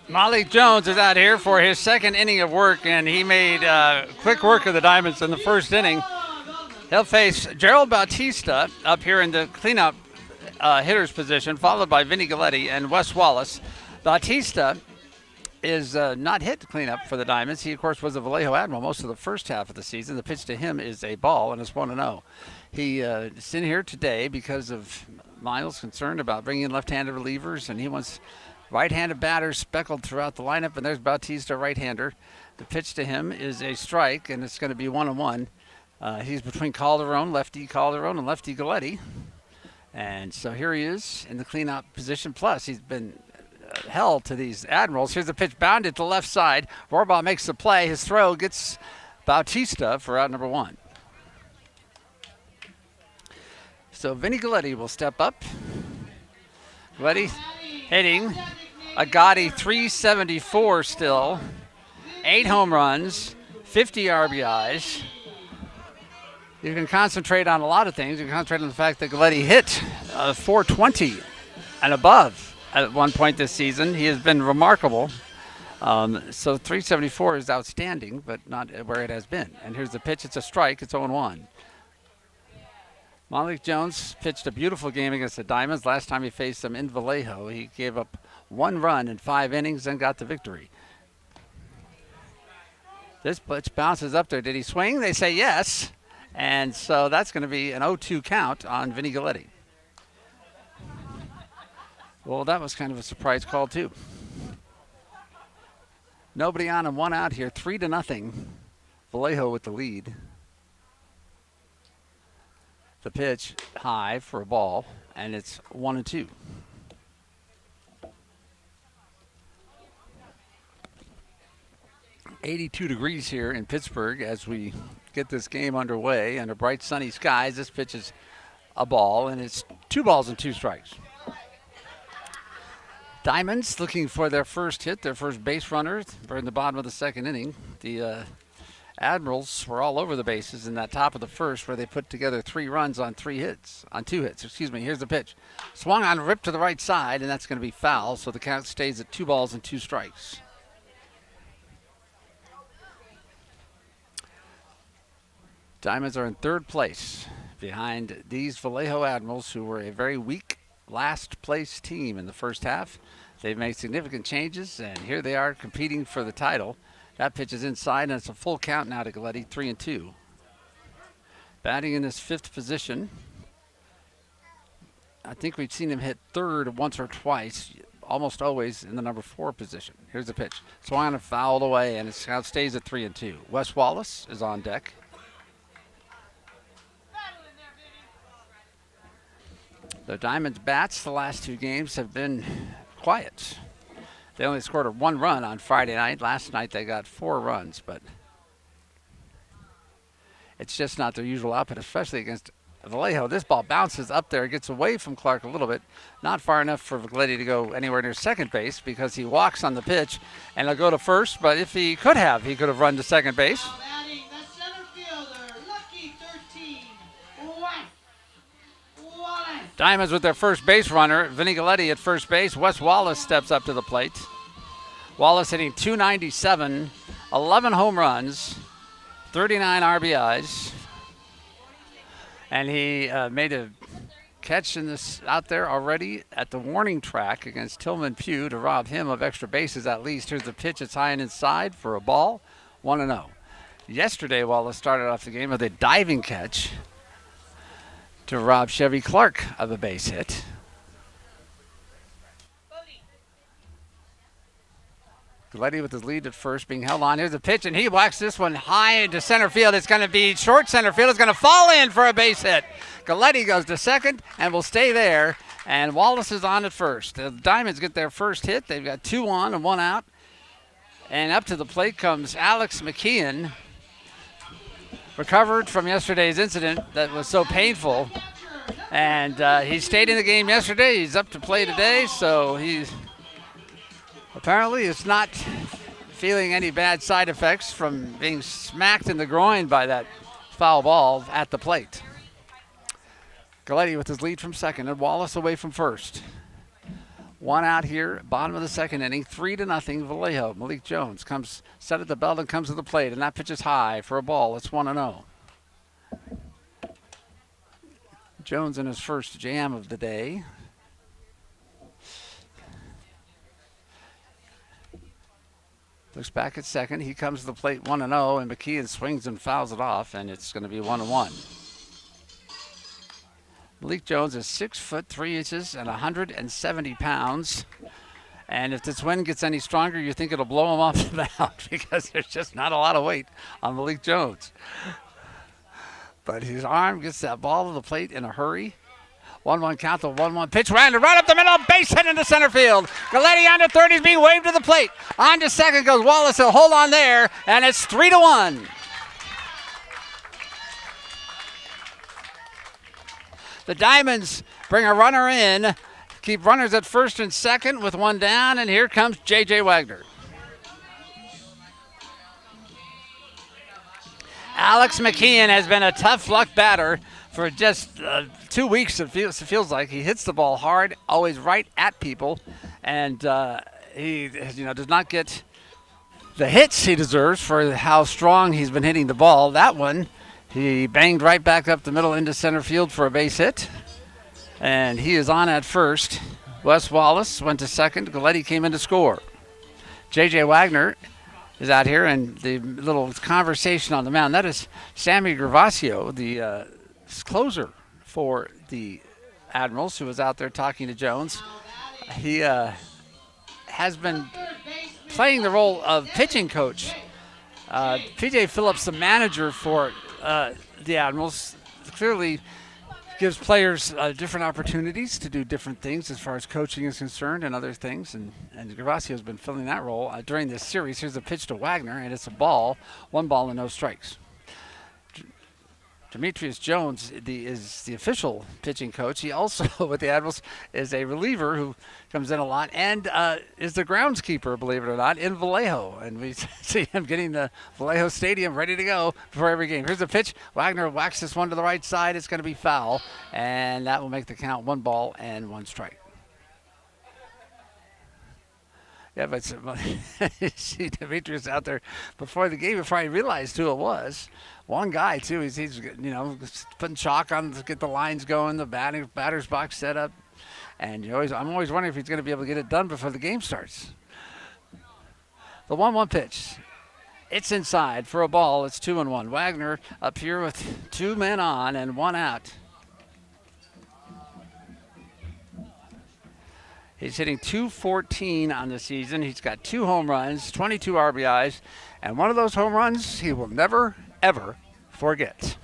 Malik Jones is out here for his second inning of work, and he made quick work of the Diamonds in the first inning. He'll face Gerald Bautista up here in the cleanup hitter's position, followed by Vinny Galletti and Wes Wallace. Bautista is not hit to clean up for the Diamonds. He, of course, was a Vallejo Admiral most of the first half of the season. The pitch to him is a ball, and it's 1-0. He is in here today because of Miles concerned about bringing in left-handed relievers, and he wants right-handed batters speckled throughout the lineup, and there's Bautista, right-hander. The pitch to him is a strike, and it's going to be 1-1. He's between Calderon, lefty Calderon, and lefty Galletti. And so here he is in the cleanup position. Plus, he's been held to these Admirals. Here's the pitch bounded to the left side. Rohrbaugh makes the play. His throw gets Bautista for out number 1. So Vinny Galletti will step up. Galletti hitting a gaudy 374 still. 8 home runs, 50 RBIs. You can concentrate on a lot of things. You can concentrate on the fact that Galletti hit 420 and above at one point this season. He has been remarkable. So 374 is outstanding, but not where it has been. And here's the pitch. It's a strike. It's 0-1. Malik Jones pitched a beautiful game against the Diamonds. Last time he faced them in Vallejo, he gave up 1 run in 5 innings and got the victory. This pitch bounces up there. Did he swing? They say yes. And so that's going to be an 0-2 count on Vinny Galletti. Well, that was kind of a surprise call, too. Nobody on and 1 out here. 3-0. Vallejo with the lead. The pitch high for a ball, and it's 1-2. .82 degrees here in Pittsburgh as we get this game underway under bright sunny skies. This pitch is a ball, and it's 2 balls and 2 strikes. Diamonds looking for their first hit, their first base runner. We're in the bottom of the 2nd inning. The Admirals were all over the bases in that top of the first where they put together 3 runs on 2 hits. Here's the pitch. Swung on, ripped to the right side, and that's going to be foul, so the count stays at 2 balls and 2 strikes. Diamonds are in 3rd place behind these Vallejo Admirals, who were a very weak last place team in the first half. They've made significant changes, and here they are competing for the title. That pitch is inside, and it's a full count now to Galletti, 3-2. Batting in his 5th position. I think we've seen him hit 3rd once or twice, almost always in the number 4 position. Here's the pitch. Swung and fouled away, and it now stays at 3-2. Wes Wallace is on deck. The Diamonds' bats the last 2 games have been quiet. They only scored 1 run on Friday night. Last night they got 4 runs, but it's just not their usual output, especially against Vallejo. This ball bounces up there, gets away from Clark a little bit, not far enough for Galletti to go anywhere near second base because he walks on the pitch, and he'll go to first, but if he could have run to second base. Diamonds with their first base runner, Vinny Galletti at first base. Wes Wallace steps up to the plate. Wallace hitting .297, 11 home runs, 39 RBIs. And he made a catch in this out there already at the warning track against Tillman Pugh to rob him of extra bases at least. Here's the pitch. It's high and inside for a ball, 1-0. Yesterday, Wallace started off the game with a diving catch to rob Chevy Clark of a base hit. Galletti with his lead at first being held on. Here's a pitch, and he whacks this one high into center field. It's going to be short center field. It's going to fall in for a base hit. Galletti goes to second and will stay there, and Wallace is on at first. The Diamonds get their first hit. They've got 2 on and 1 out. And up to the plate comes Alex McKeon, recovered from yesterday's incident that was so painful. And he stayed in the game yesterday. He's up to play today, so he's apparently is not feeling any bad side effects from being smacked in the groin by that foul ball at the plate. Galletti with his lead from second, and Wallace away from first. 1 out here, bottom of the 2nd inning, 3-0 Vallejo. Malik Jones comes set at the belt and comes to the plate, and that pitch is high for a ball. It's 1-0. Jones in his first jam of the day. Looks back at second. He comes to the plate 1-0, and McKeon swings and fouls it off, and it's going to be 1-1. Malik Jones is 6 foot 3 inches and 170 pounds. And if this wind gets any stronger, you think it'll blow him off the mound because there's just not a lot of weight on Malik Jones. But his arm gets that ball to the plate in a hurry. 1-1 count to 1-1 pitch. Wagner right up the middle, base hit into center field. Galletti on to third. He's being waved to the plate. On to second goes Wallace. He'll hold on there, and it's 3-1. The Diamonds bring a runner in. Keep runners at first and second with one down, and here comes J.J. Wagner. Alex McKeon has been a tough luck batter for just 2 weeks. It feels like he hits the ball hard, always right at people, and he does not get the hits he deserves for how strong he's been hitting the ball. That one, he banged right back up the middle into center field for a base hit. And he is on at first. Wes Wallace went to second. Galletti came in to score. J.J. Wagner is out here, and the little conversation on the mound, that is Sammy Gervasio, the closer for the Admirals, who was out there talking to Jones. He has been playing the role of pitching coach. P.J. Phillips, the manager for the Admirals, clearly gives players different opportunities to do different things as far as coaching is concerned and other things. And Gervasio has been filling that role during this series. Here's a pitch to Wagner, and it's a ball. 1 ball and no strikes. Demetrius Jones is the official pitching coach. He also, with the Admirals, is a reliever who comes in a lot and is the groundskeeper, believe it or not, in Vallejo. And we see him getting the Vallejo Stadium ready to go before every game. Here's a pitch. Wagner whacks this one to the right side. It's going to be foul, and that will make the count 1 ball and 1 strike. Yeah, but you see Demetrius out there before the game, before I realized who it was. One guy, too. He's putting chalk on to get the lines going, the batter's box set up. And I'm always wondering if he's going to be able to get it done before the game starts. The 1-1 pitch. It's inside for a ball. It's 2-1. Wagner up here with 2 men on and 1 out. He's hitting .214 on the season. He's got 2 home runs, 22 RBIs, and one of those home runs he will never, ever forget.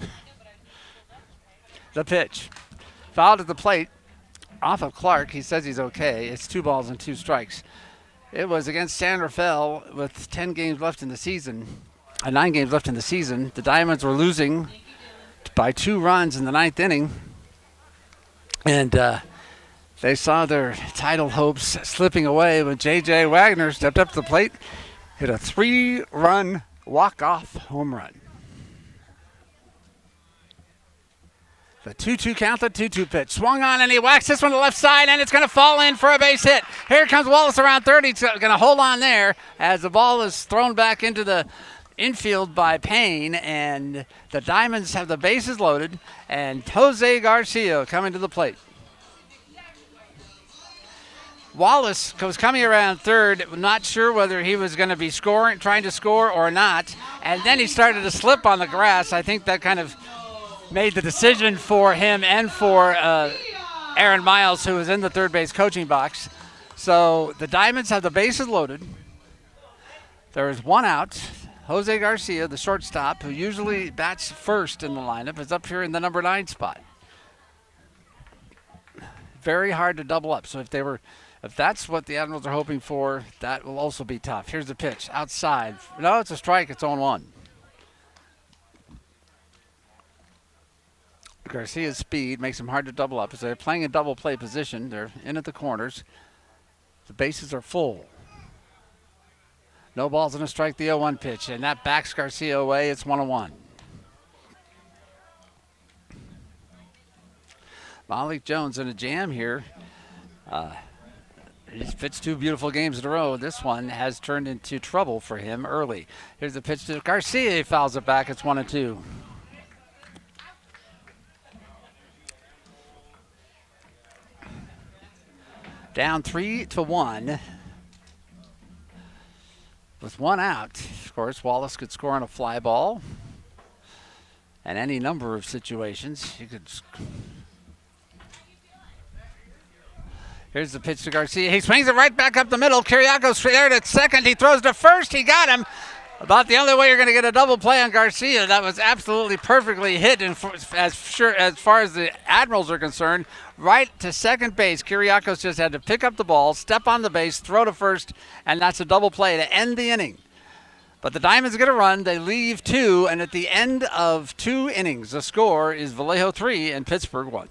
The pitch. Fouled at the plate off of Clark. He says he's okay. It's 2 balls and 2 strikes. It was against San Rafael with 10 games left in the season, 9 games left in the season. The Diamonds were losing by 2 runs in the 9th inning, and they saw their title hopes slipping away when J.J. Wagner stepped up to the plate, hit a 3-run walk-off home run. The 2-2 count, the 2-2 pitch. Swung on, and he whacks this one to the left side, and it's going to fall in for a base hit. Here comes Wallace around third. He's going to hold on there as the ball is thrown back into the infield by Payne, and the Diamonds have the bases loaded, and Jose Garcia coming to the plate. Wallace was coming around third, not sure whether he was going to be trying to score or not, and then he started to slip on the grass. I think that kind of made the decision for him and for Aaron Miles, who was in the third base coaching box. So the Diamonds have the bases loaded. There is 1 out. Jose Garcia, the shortstop, who usually bats first in the lineup, is up here in the number 9 spot. Very hard to double up. So if that's what the Admirals are hoping for, that will also be tough. Here's the pitch outside. No, it's a strike. It's 0-1. Garcia's speed makes him hard to double up. As they're playing a double play position, they're in at the corners. The bases are full. No balls and a strike, the 0-1 pitch, and that backs Garcia away. It's 1-1. Malik Jones in a jam here. He's pitched 2 beautiful games in a row. This one has turned into trouble for him early. Here's the pitch to Garcia. He fouls it back. It's 1-2. Down 3-1. With one out, of course, Wallace could score on a fly ball. And any number of situations. You could. Here's the pitch to Garcia. He swings it right back up the middle. Kiriakos there at second. He throws to first. He got him. About the only way you're going to get a double play on Garcia. That was absolutely perfectly hit. And as far as the Admirals are concerned, right to second base. Kiriakos just had to pick up the ball, step on the base, throw to first, and that's a double play to end the inning. But the Diamonds get a run. They leave 2, and at the end of 2 innings, the score is Vallejo 3 and Pittsburgh 1.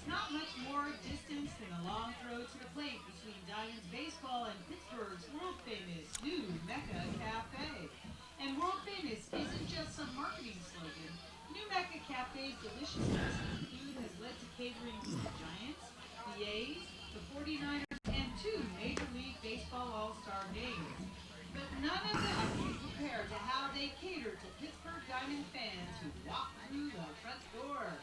Not much more distance than a long throw to the plate between Diamonds baseball and Pittsburgh's world-famous new Mecca Cafe. And world-famous isn't just some marketing slogan. New Mecca Cafe's delicious Mexican food has led to catering to the Giants, the A's, the 49ers, and 2 Major League Baseball All-Star games. But none of them can compare to how they cater to Pittsburgh Diamond fans who walk through the front door.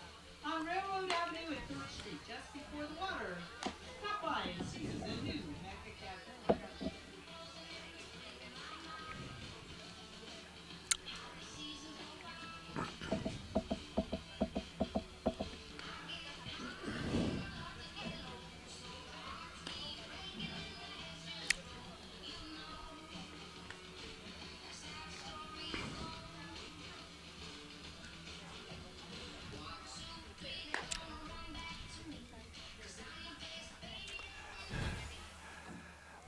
On Railroad Avenue at 3rd Street, just before the water, stop by and see the new Mecca Cafe.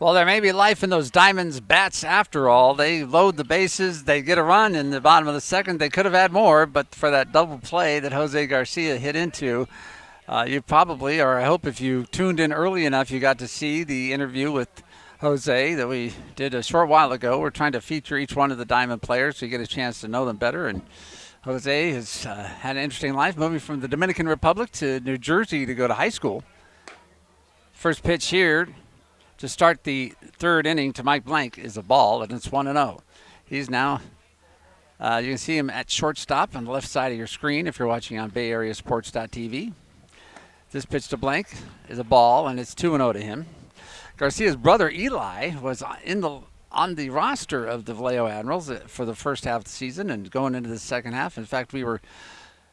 Well, there may be life in those Diamonds bats after all. They load the bases. They get a run in the bottom of the second. They could have had more, but for that double play that Jose Garcia hit into, you probably, or I hope if you tuned in early enough, you got to see the interview with Jose that we did a short while ago. We're trying to feature each one of the Diamond players so you get a chance to know them better. And Jose has had an interesting life, moving from the Dominican Republic to New Jersey to go to high school. First pitch here to start the 3rd inning to Mike Blank is a ball, and it's 1-0. He's now, you can see him at shortstop on the left side of your screen if you're watching on BayAreaSports.tv. This pitch to Blank is a ball, and it's 2-0 to him. Garcia's brother Eli was on the roster of the Vallejo Admirals for the first half of the season and going into the second half. In fact, we were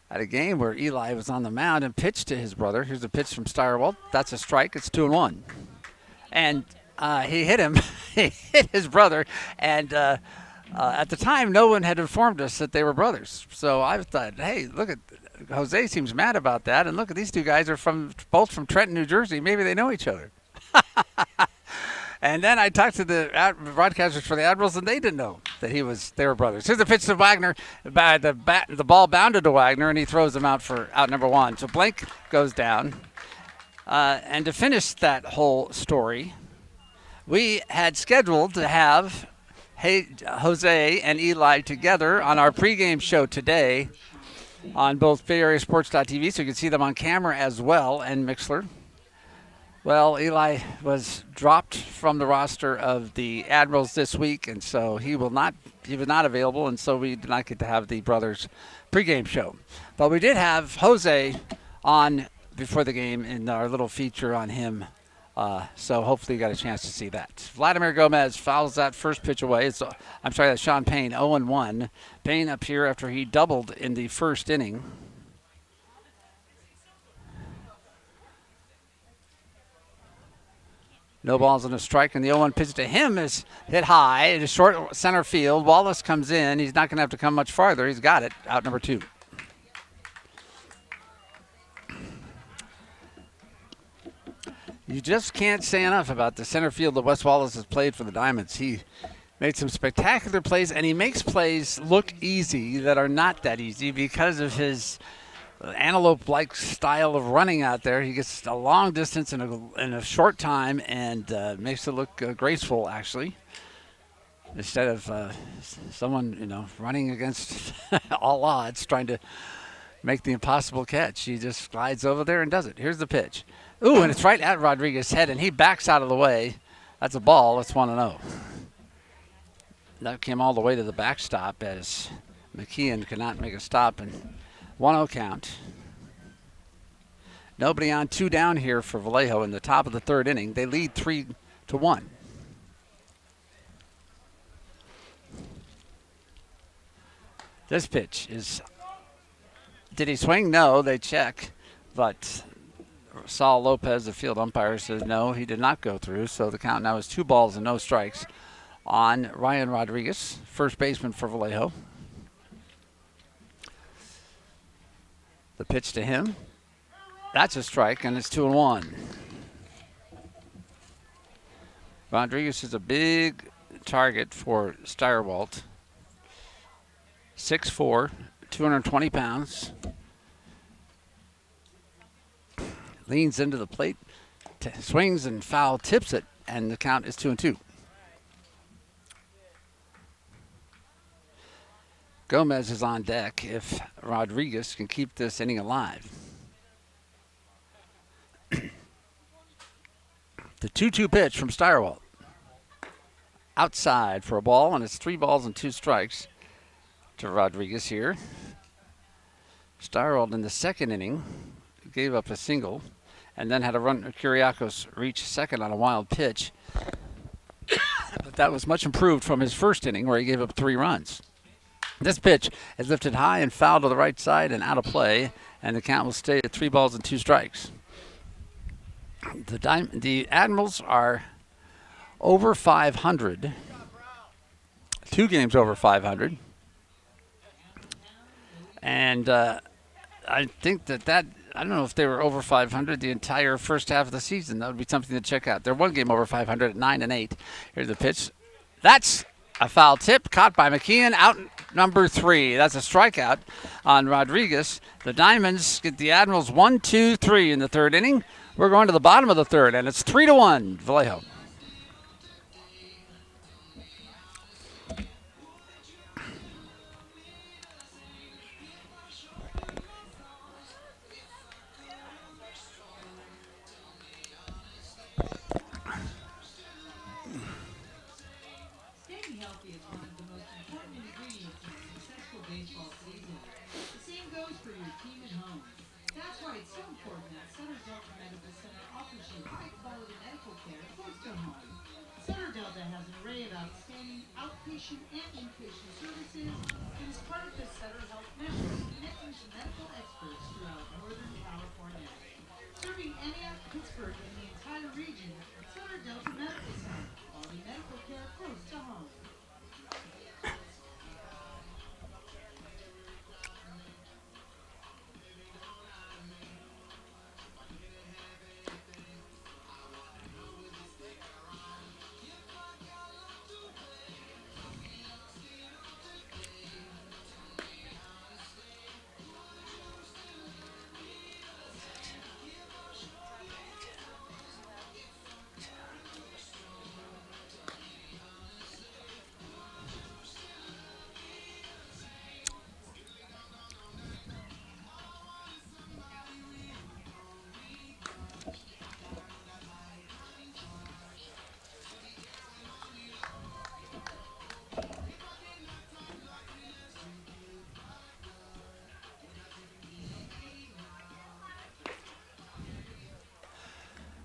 at a game where Eli was on the mound and pitched to his brother. Here's a pitch from Steyerwalt. That's a strike. It's 2-1. And he hit him. He hit his brother. And at the time, no one had informed us that they were brothers. So I thought, hey, look at Jose seems mad about that. And look at these 2 guys are both from Trenton, New Jersey. Maybe they know each other. And then I talked to the broadcasters for the Admirals, and they didn't know that they were brothers. Here's the pitch to Wagner. The ball bounded to Wagner, and he throws him out for out number 1. So Blank goes down. And to finish that whole story, we had scheduled to have Jose and Eli together on our pregame show today on both BayAreaSports.tv, so you can see them on camera as well, and Mixler. Well, Eli was dropped from the roster of the Admirals this week, and so he was not available, and so we did not get to have the brothers pregame show. But we did have Jose on before the game in our little feature on him. So hopefully you got a chance to see that. Vladimir Gomez fouls that first pitch away. That's Sean Payne, 0-1. Payne up here after he doubled in the first inning. No balls and a strike, and the 0-1 pitch to him is hit high. It is short center field. Wallace comes in. He's not going to have to come much farther. He's got it. Out number 2. You just can't say enough about the center field that Wes Wallace has played for the Diamonds. He made some spectacular plays, and he makes plays look easy that are not that easy because of his antelope-like style of running out there. He gets a long distance in a short time and makes it look graceful, actually. Instead of someone, running against all odds, trying to make the impossible catch. He just glides over there and does it. Here's the pitch. Ooh, and it's right at Rodriguez's head, and he backs out of the way. That's a ball. It's 1-0. That came all the way to the backstop as McKeon could not make a stop, and 1-0 count. Nobody on, 2 down here for Vallejo in the top of the 3rd inning. They lead 3-1. This pitch is, did he swing? No, they check, but Saul Lopez, the field umpire, says no, he did not go through, so the count now is 2 balls and no strikes on Ryan Rodriguez, first baseman for Vallejo. The pitch to him, that's a strike, and it's 2-1. Rodriguez is a big target for Steyerwalt. 6'4", 220 pounds. Leans into the plate, swings and foul tips it, and the count is 2-2. Gomez is on deck if Rodriguez can keep this inning alive. The 2-2 pitch from Steyerwalt. Outside for a ball, and it's 3 balls and 2 strikes to Rodriguez here. Steyerwalt in the 2nd inning gave up a single and then had a run. Kiriakos reach second on a wild pitch. But that was much improved from his 1st inning where he gave up 3 runs. This pitch is lifted high and fouled to the right side and out of play, and the count will stay at 3 balls and 2 strikes. The Admirals are over 500. 2 games over 500. And I think that I don't know if they were over 500 the entire first half of the season. That would be something to check out. They're 1 game over 500 at 9-8. Here's the pitch. That's a foul tip caught by McKeon, out number 3. That's a strikeout on Rodriguez. The Diamonds get the Admirals 1-2-3 in the 3rd inning. We're going to the bottom of the 3rd, and it's 3-1 Vallejo.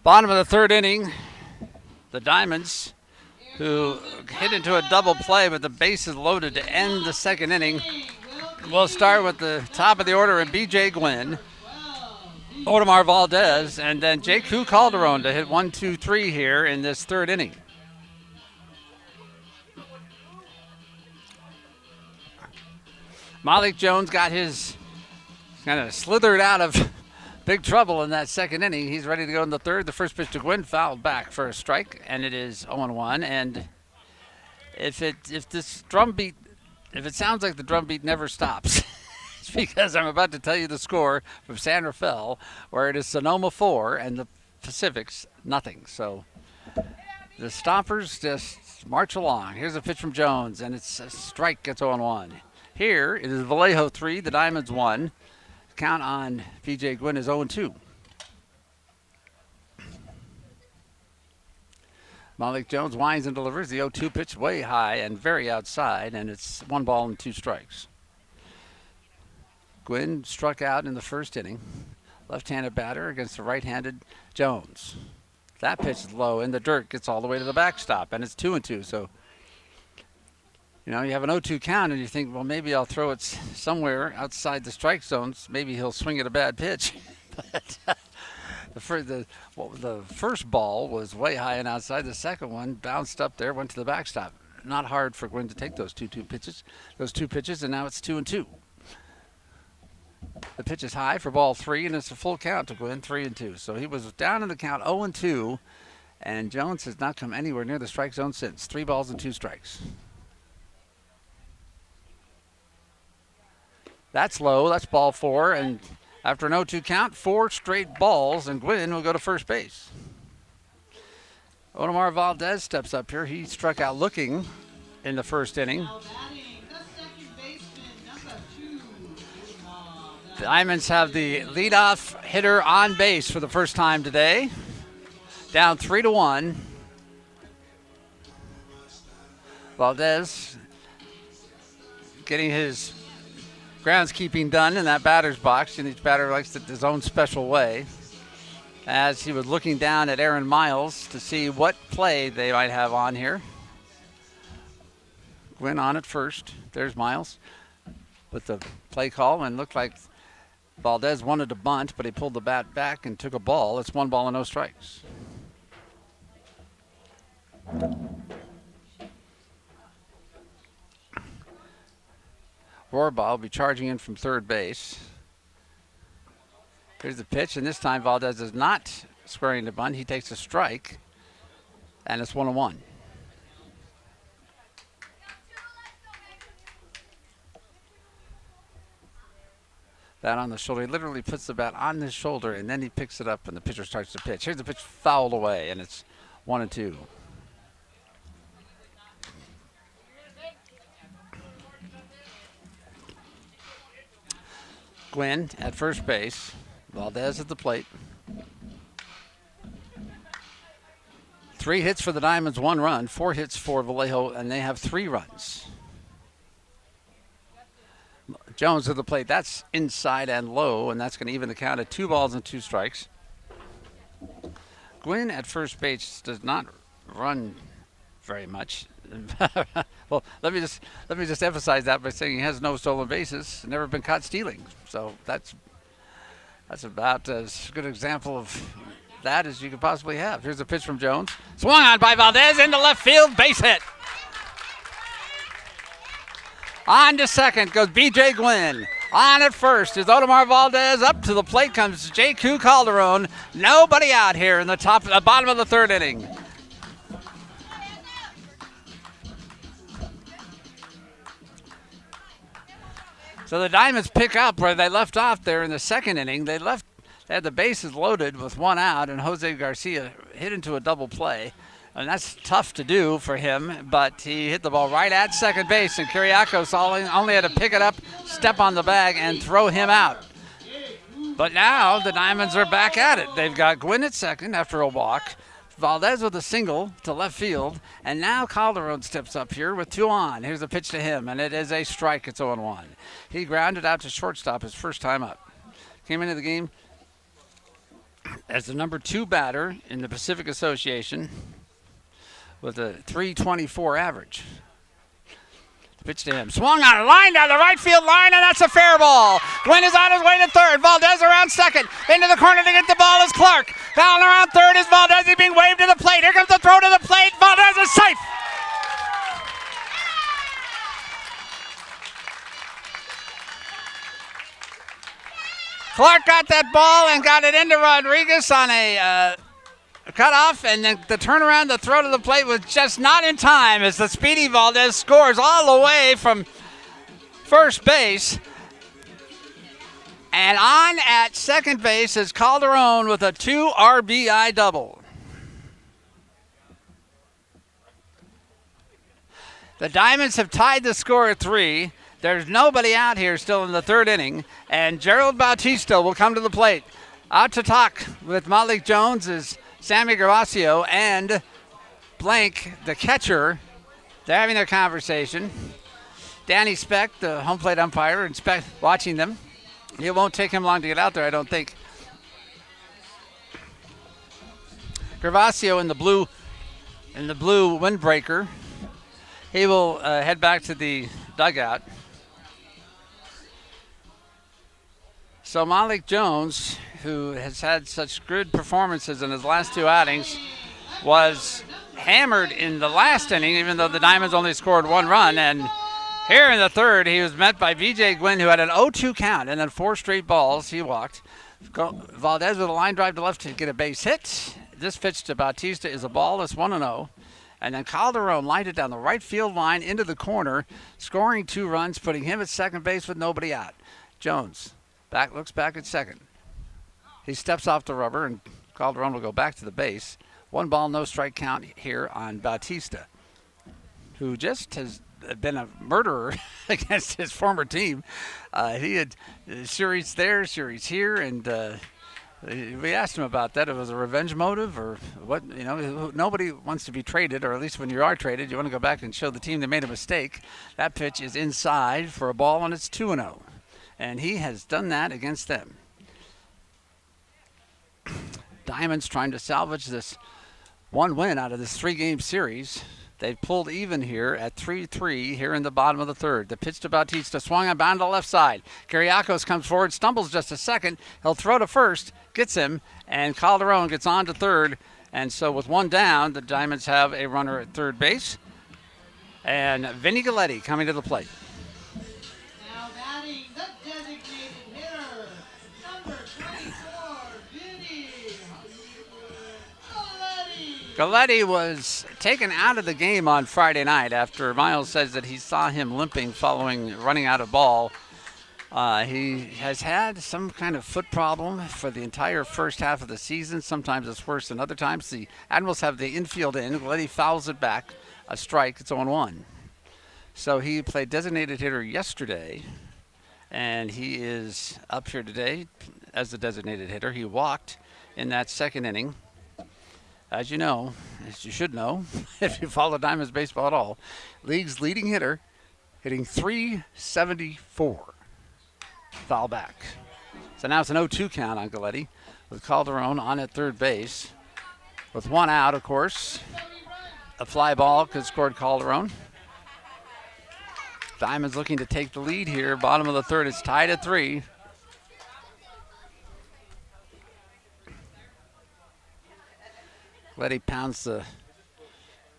Bottom of the 3rd inning, the Diamonds, who hit into a double play, but the base is loaded to end the 2nd inning. We'll start with the top of the order and B.J. Gwynn, Audemars Valdez, and then J.Q. Calderon to hit 1, 2, 3 here in this 3rd inning. Malik Jones got his kind of slithered out of big trouble in that 2nd inning. He's ready to go in the 3rd. The first pitch to Gwynn fouled back for a strike, and it is 0-1. And if this drum beat, if it sounds like the drum beat never stops, it's because I'm about to tell you the score from San Rafael, where it is Sonoma 4 and the Pacifics nothing. So the Stompers just march along. Here's a pitch from Jones, and it's a strike. Gets 0-1. Here it is Vallejo 3, the Diamonds 1. Count on PJ Gwynn is 0-2. Malik Jones winds and delivers. The 0-2 pitch way high and very outside, and it's 1 ball and 2 strikes. Gwynn struck out in the first inning. Left-handed batter against the right-handed Jones. That pitch is low in the dirt, gets all the way to the backstop, and it's 2-2. So, you know, you have an 0-2 count, and you think, well, maybe I'll throw it somewhere outside the strike zones. Maybe he'll swing at a bad pitch. But the first ball was way high and outside. The second one bounced up there, went to the backstop. Not hard for Gwynn to take those two pitches, and now it's 2-2. The pitch is high for ball 3, and it's a full count to Gwynn, 3-2. So he was down in the count 0-2, and Jones has not come anywhere near the strike zone since. 3 balls and 2 strikes. That's low. That's ball 4, and after an 0-2 count, 4 straight balls, and Gwynn will go to first base. Otomar Valdez steps up here. He struck out looking in the first inning. The Diamonds have the leadoff hitter on base for the first time today. Down 3-1. Valdez getting his groundskeeping done in that batter's box, and each batter likes it his own special way. As he was looking down at Aaron Miles to see what play they might have on here. Gwynn on at first. There's Miles with the play call, and looked like Valdez wanted to bunt, but he pulled the bat back and took a ball. It's 1 ball and no strikes. Rohrbaugh will be charging in from third base. Here's the pitch, and this time Valdez is not squaring the bunt. He takes a strike, and it's 1-1. Bat on the shoulder. He literally puts the bat on his shoulder, and then he picks it up, and the pitcher starts to pitch. Here's the pitch fouled away, and it's 1-2. Gwynn at first base. Valdez at the plate. 3 hits for the Diamonds, 1 run. 4 hits for Vallejo, and they have 3 runs. Jones at the plate. That's inside and low, and that's going to even the count at 2 balls and 2 strikes. Gwynn at first base does not run very much. Well, let me just emphasize that by saying he has no stolen bases, never been caught stealing. So that's about as good an example of that as you could possibly have. Here's a pitch from Jones. Swung on by Valdez into left field, base hit. On to second goes B.J. Gwynn. On at first is Otomar Valdez. Up to the plate comes J.Q. Calderon. Nobody out here in the bottom of the 3rd inning. So the Diamonds pick up where they left off there in the 2nd inning. They had the bases loaded with 1 out, and Jose Garcia hit into a double play. And that's tough to do for him, but he hit the ball right at second base, and Kiriakos only had to pick it up, step on the bag, and throw him out. But now the Diamonds are back at it. They've got Gwynn at second after a walk, Valdez with a single to left field, and now Calderon steps up here with 2 on. Here's a pitch to him, and it is a strike. It's 0-1. He grounded out to shortstop his first time up. Came into the game as the number 2 batter in the Pacific Association with a .324 average. Pitch to him. Swung on a line down the right field line, and that's a fair ball. Gwynn is on his way to third. Valdez around second. Into the corner to get the ball is Clark. Down around third is Valdez. He's being waved to the plate. Here comes the throw to the plate. Valdez is safe. Clark got that ball and got it into Rodriguez on a cut off, and then the turnaround, the throw to the plate was just not in time as the speedy Valdez scores all the way from first base. And on at second base is Calderon with a 2 RBI double. The Diamonds have tied the score at 3. There's nobody out here still in the third inning, and Gerald Bautista will come to the plate. Out to talk with Malik Jones is Sammy Gervasio and Blank, the catcher. They're having a conversation. Danny Speck, the home plate umpire, and Speck watching them. It won't take him long to get out there, I don't think. Gervasio in the blue windbreaker. He will head back to the dugout. So Malik Jones, who has had such good performances in his last 2 outings, was hammered in the last inning, even though the Diamonds only scored 1 run. And here in the third, he was met by B.J. Gwynn, who had an 0-2 count, and then 4 straight balls. He walked. Valdez with a line drive to left to get a base hit. This pitch to Bautista is a ball. It's 1-0. And then Calderon lined it down the right field line into the corner, scoring 2 runs, putting him at second base with nobody out. Jones looks back at second. He steps off the rubber, and Calderon will go back to the base. 1 ball, no strike count here on Bautista, who just has been a murderer against his former team. He had series there, series here, and we asked him about that. If it was a revenge motive or what, nobody wants to be traded, or at least when you are traded, you want to go back and show the team they made a mistake. That pitch is inside for a ball, and it's 2-0. And he has done that against them. Diamonds trying to salvage this 1 win out of this 3-game series. They've pulled even here at 3-3 here in the bottom of the third. The pitch to Bautista, swung on bound to the left side. Kiriakos comes forward, stumbles just a second. He'll throw to first, gets him, and Calderon gets on to third. And so with 1 down, the Diamonds have a runner at third base. And Vinny Galletti coming to the plate. Now batting the designated hitter, number 24, Vinny Galletti. Galletti was taken out of the game on Friday night after Miles says that he saw him limping following running out of ball. He has had some kind of foot problem for the entire first half of the season. Sometimes it's worse than other times. The Admirals have the infield in. Galletti fouls it back. A strike. It's 0-1. So he played designated hitter yesterday, and he is up here today as the designated hitter. He walked in that second inning. As you know, as you should know, if you follow Diamonds baseball at all, league's leading hitter, hitting .374. Foul back. So now it's an 0-2 count on Galletti with Calderon on at third base. With 1 out, of course. A fly ball could scored Calderon. Diamonds looking to take the lead here. Bottom of the third, it's tied at 3. Galletti pounds the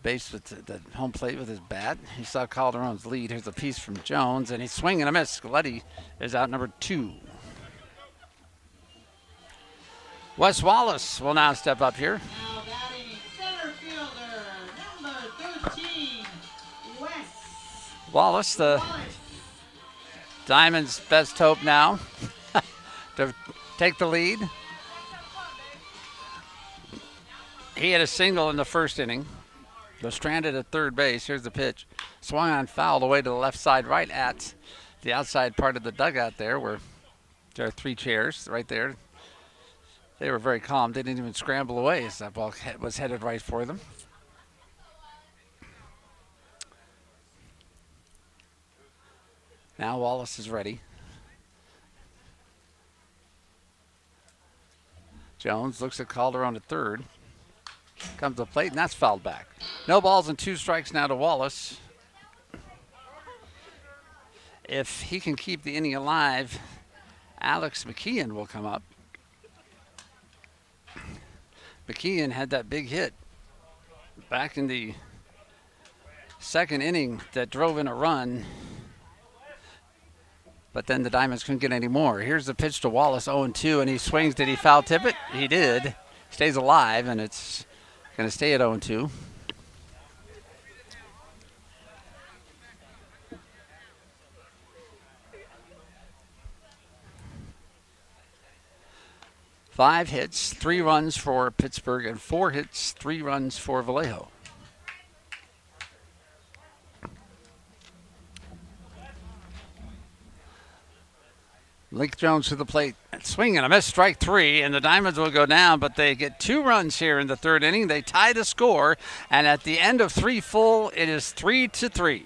base with the home plate with his bat. He saw Calderon's lead. Here's a piece from Jones, and he's swinging a miss. Galletti is out number 2. Wes Wallace will now step up here. Now batting center fielder, number 13, Wes Wallace, the Diamonds' best hope now to take the lead. He had a single in the first inning. Was stranded at third base. Here's the pitch. Swung on, fouled away to the left side, right at the outside part of the dugout there, where there are 3 chairs right there. They were very calm. They didn't even scramble away as that ball was headed right for them. Now Wallace is ready. Jones looks at Calderon at third. Comes to the plate, and that's fouled back. No balls and 2 strikes now to Wallace. If he can keep the inning alive, Alex McKeon will come up. McKeon had that big hit back in the second inning that drove in a run, but then the Diamonds couldn't get any more. Here's the pitch to Wallace, 0-2, and he swings. Did he foul tip it? He did. stays alive, and it's going to stay at 0-2. Five hits, 3 runs for Pittsburgh, and 4 hits, 3 runs for Vallejo. Link Jones to the plate, swing and a miss, strike 3, and the Diamonds will go down, but they get 2 runs here in the 3rd inning. They tie the score, and at the end of 3 full, it is 3-3.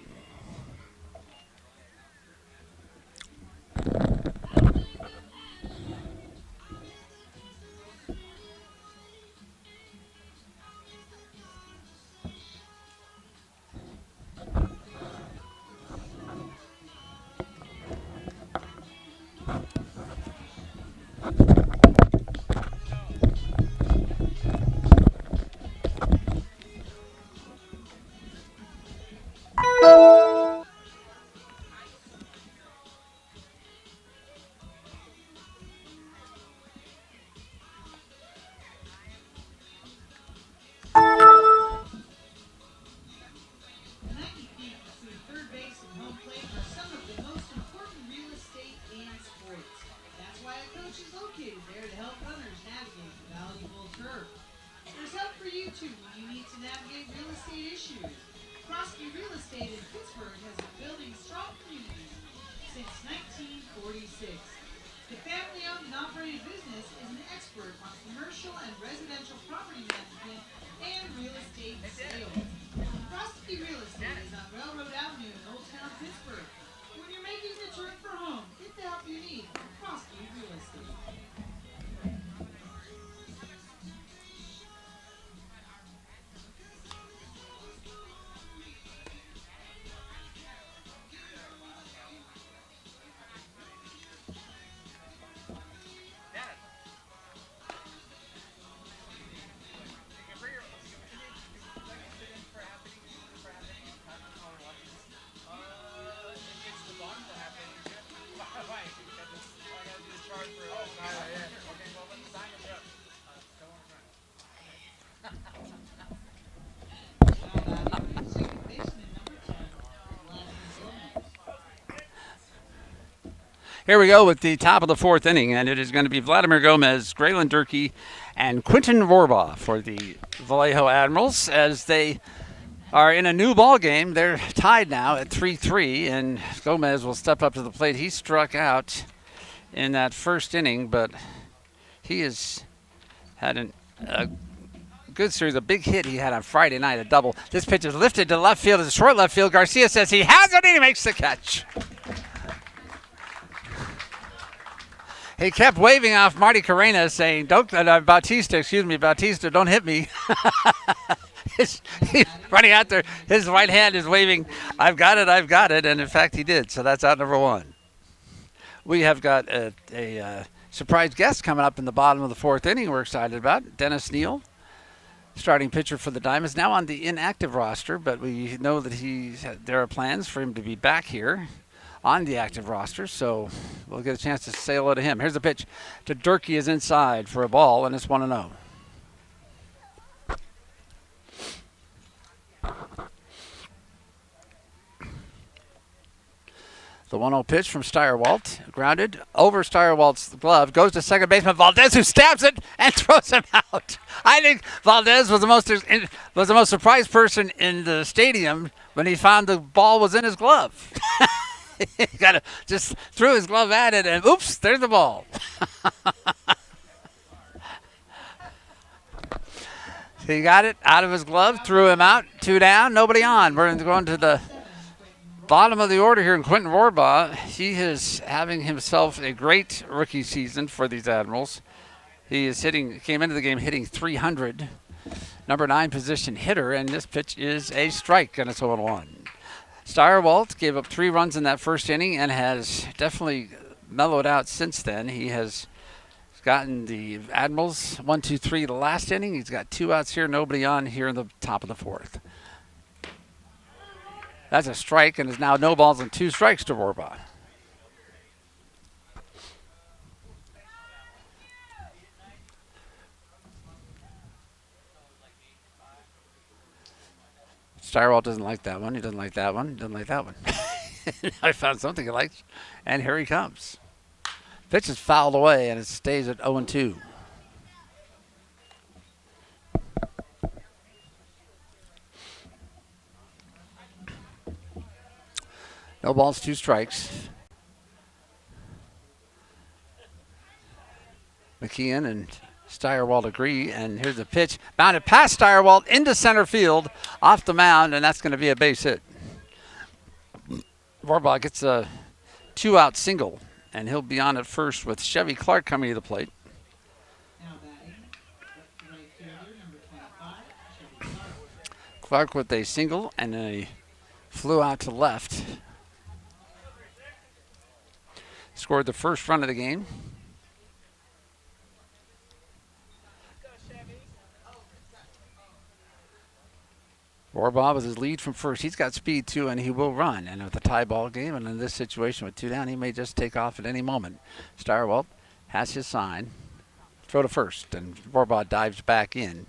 Here we go with the top of the 4th inning, and it is going to be Vladimir Gomez, Graylin Durkee, and Quentin Vorbaugh for the Vallejo Admirals as they are in a new ball game. They're tied now at 3-3, and Gomez will step up to the plate. He struck out in that 1st inning, but he has had a good series. A big hit he had on Friday night, a double. This pitch is lifted to left field. It's short left field. Garcia says he has it, and he makes the catch. He kept waving off Marty Carrena, saying, Bautista, don't hit me. He's running out there. His right hand is waving, I've got it, and in fact he did. So that's out number 1. We have got a surprise guest coming up in the bottom of the 4th inning we're excited about. Dennis Neal, starting pitcher for the Diamonds, now on the inactive roster, but we know that there are plans for him to be back here on the active roster, so we'll get a chance to say hello to him. Here's the pitch to Durkee, is inside for a ball, and it's 1-0. The 1-0 pitch from Steyerwalt, grounded over Steyerwalt's glove, goes to second baseman Valdez, who stabs it and throws him out. I think Valdez was the most surprised person in the stadium when he found the ball was in his glove. He just threw his glove at it, and oops, there's the ball. He got it out of his glove, threw him out, 2 down, nobody on. We're going to the bottom of the order here in Quentin Vorbaugh. He is having himself a great rookie season for these Admirals. He came into the game hitting 300, number 9 position hitter, and this pitch is a strike, and it's 0-1. Steyerwalt gave up 3 runs in that 1st inning and has definitely mellowed out since then. He has gotten the Admirals 1-2-3 the last inning. He's got 2 outs here, nobody on here in the top of the 4th. That's a strike, and is now no balls and 2 strikes to Vorbaugh. Steyerwalt doesn't like that one. He doesn't like that one. He doesn't like that one. I found something he likes, and here he comes. Pitch is fouled away, and it stays at 0-2. No balls, 2 strikes. McKeon and Steyerwalt agree, and here's the pitch. Bounded past Steyerwalt into center field, off the mound, and that's going to be a base hit. Warbaugh gets a 2-out single, and he'll be on at first with Chevy Clark coming to the plate. Clark with a single and a flew out to left. Scored the first run of the game. Warbaugh with his lead from first. He's got speed too, and he will run. And with a tie ball game, and in this situation with 2 down, he may just take off at any moment. Steyerwalt has his sign. Throw to first, and Warbaugh dives back in.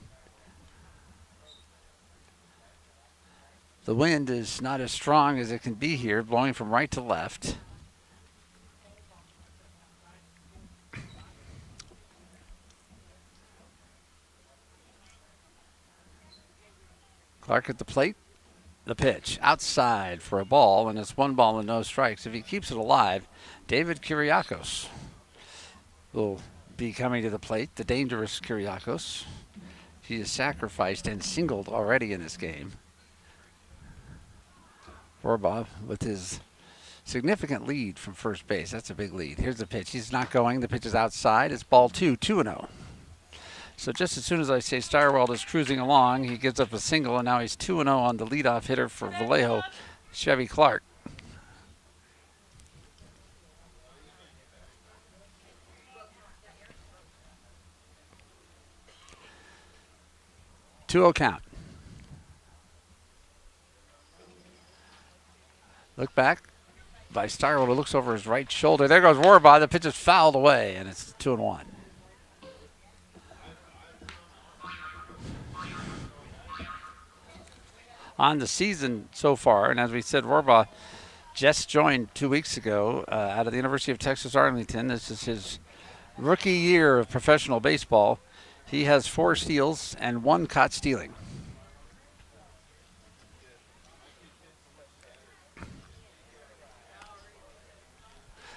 The wind is not as strong as it can be here, blowing from right to left. Clark at the plate. The pitch outside for a ball, and it's 1 ball and no strikes. If he keeps it alive, David Kyriakos will be coming to the plate. The dangerous Kyriakos. He is sacrificed and singled already in this game. Warbaugh with his significant lead from first base. That's a big lead. Here's the pitch. He's not going. The pitch is outside. It's ball 2, 2-0. So just as soon as I say Steyerwalt is cruising along, he gives up a single, and now he's 2-0 on the leadoff hitter for Vallejo, Chevy Clark. Two-0 count. Look back by Steyerwalt, who looks over his right shoulder. There goes Warbaugh. The pitch is fouled away, and it's 2-1. On the season so far, and as we said, Warbaugh just joined 2 weeks ago out of the University of Texas Arlington. This is his rookie year of professional baseball. He has 4 steals and 1 caught stealing.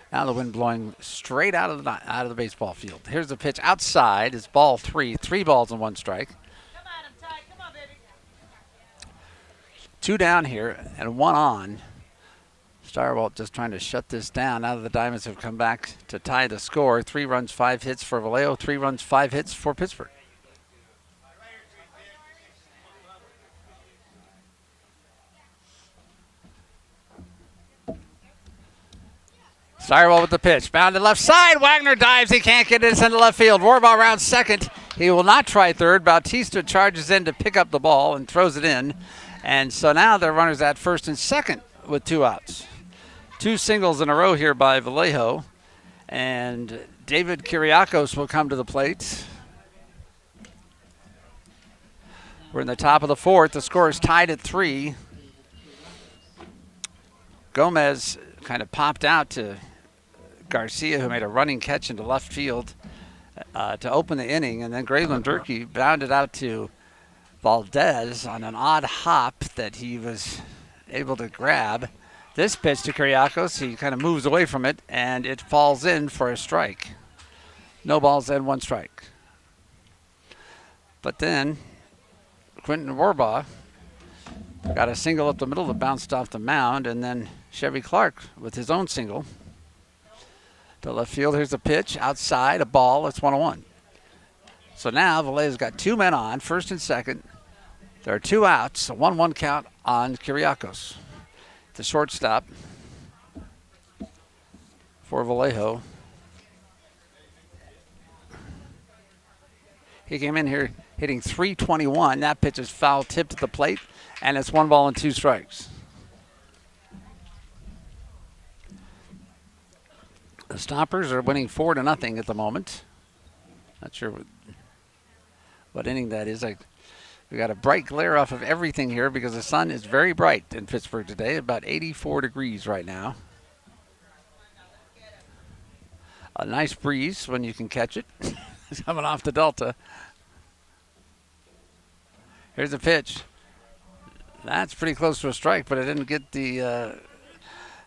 Now the wind blowing straight out of the baseball field. Here's the pitch outside. It's ball 3. 3 balls and 1 strike. 2 down here and 1 on. Steyerwalt just trying to shut this down. Now that the Diamonds have come back to tie the score. 3 runs, 5 hits for Vallejo. 3 runs, 5 hits for Pittsburgh. Steyerwalt with the pitch. Bounded left side. Wagner dives. He can't get it. It's into left field. Warbaugh around second. He will not try third. Bautista charges in to pick up the ball and throws it in. And so now the runners at first and second with 2 outs. 2 singles in a row here by Vallejo. And David Kyriakos will come to the plate. We're in the top of the 4th. The score is tied at 3. Gomez kind of popped out to Garcia, who made a running catch into left field to open the inning. And then Graylin Durkee bounded out to Valdez on an odd hop that he was able to grab. This pitch to Kyriakos, he kind of moves away from it, and it falls in for a strike. No balls and 1 strike. But then Quentin Warbaugh got a single up the middle that bounced off the mound, and then Chevy Clark with his own single to left field. Here's the pitch outside, a ball. It's 1-1. So now Vallejo's got 2 men on, first and second. There are 2 outs, a 1-1 count on Kyriakos. The shortstop for Vallejo. He came in here hitting .321. That pitch is foul tipped at the plate, and it's 1 ball and 2 strikes. The Stompers are winning 4-0 at the moment. Not sure what inning that is. I We got a bright glare off of everything here because the sun is very bright in Pittsburgh today, about 84 degrees right now. A nice breeze when you can catch it. It's coming off the Delta. Here's the pitch. That's pretty close to a strike, but it didn't get the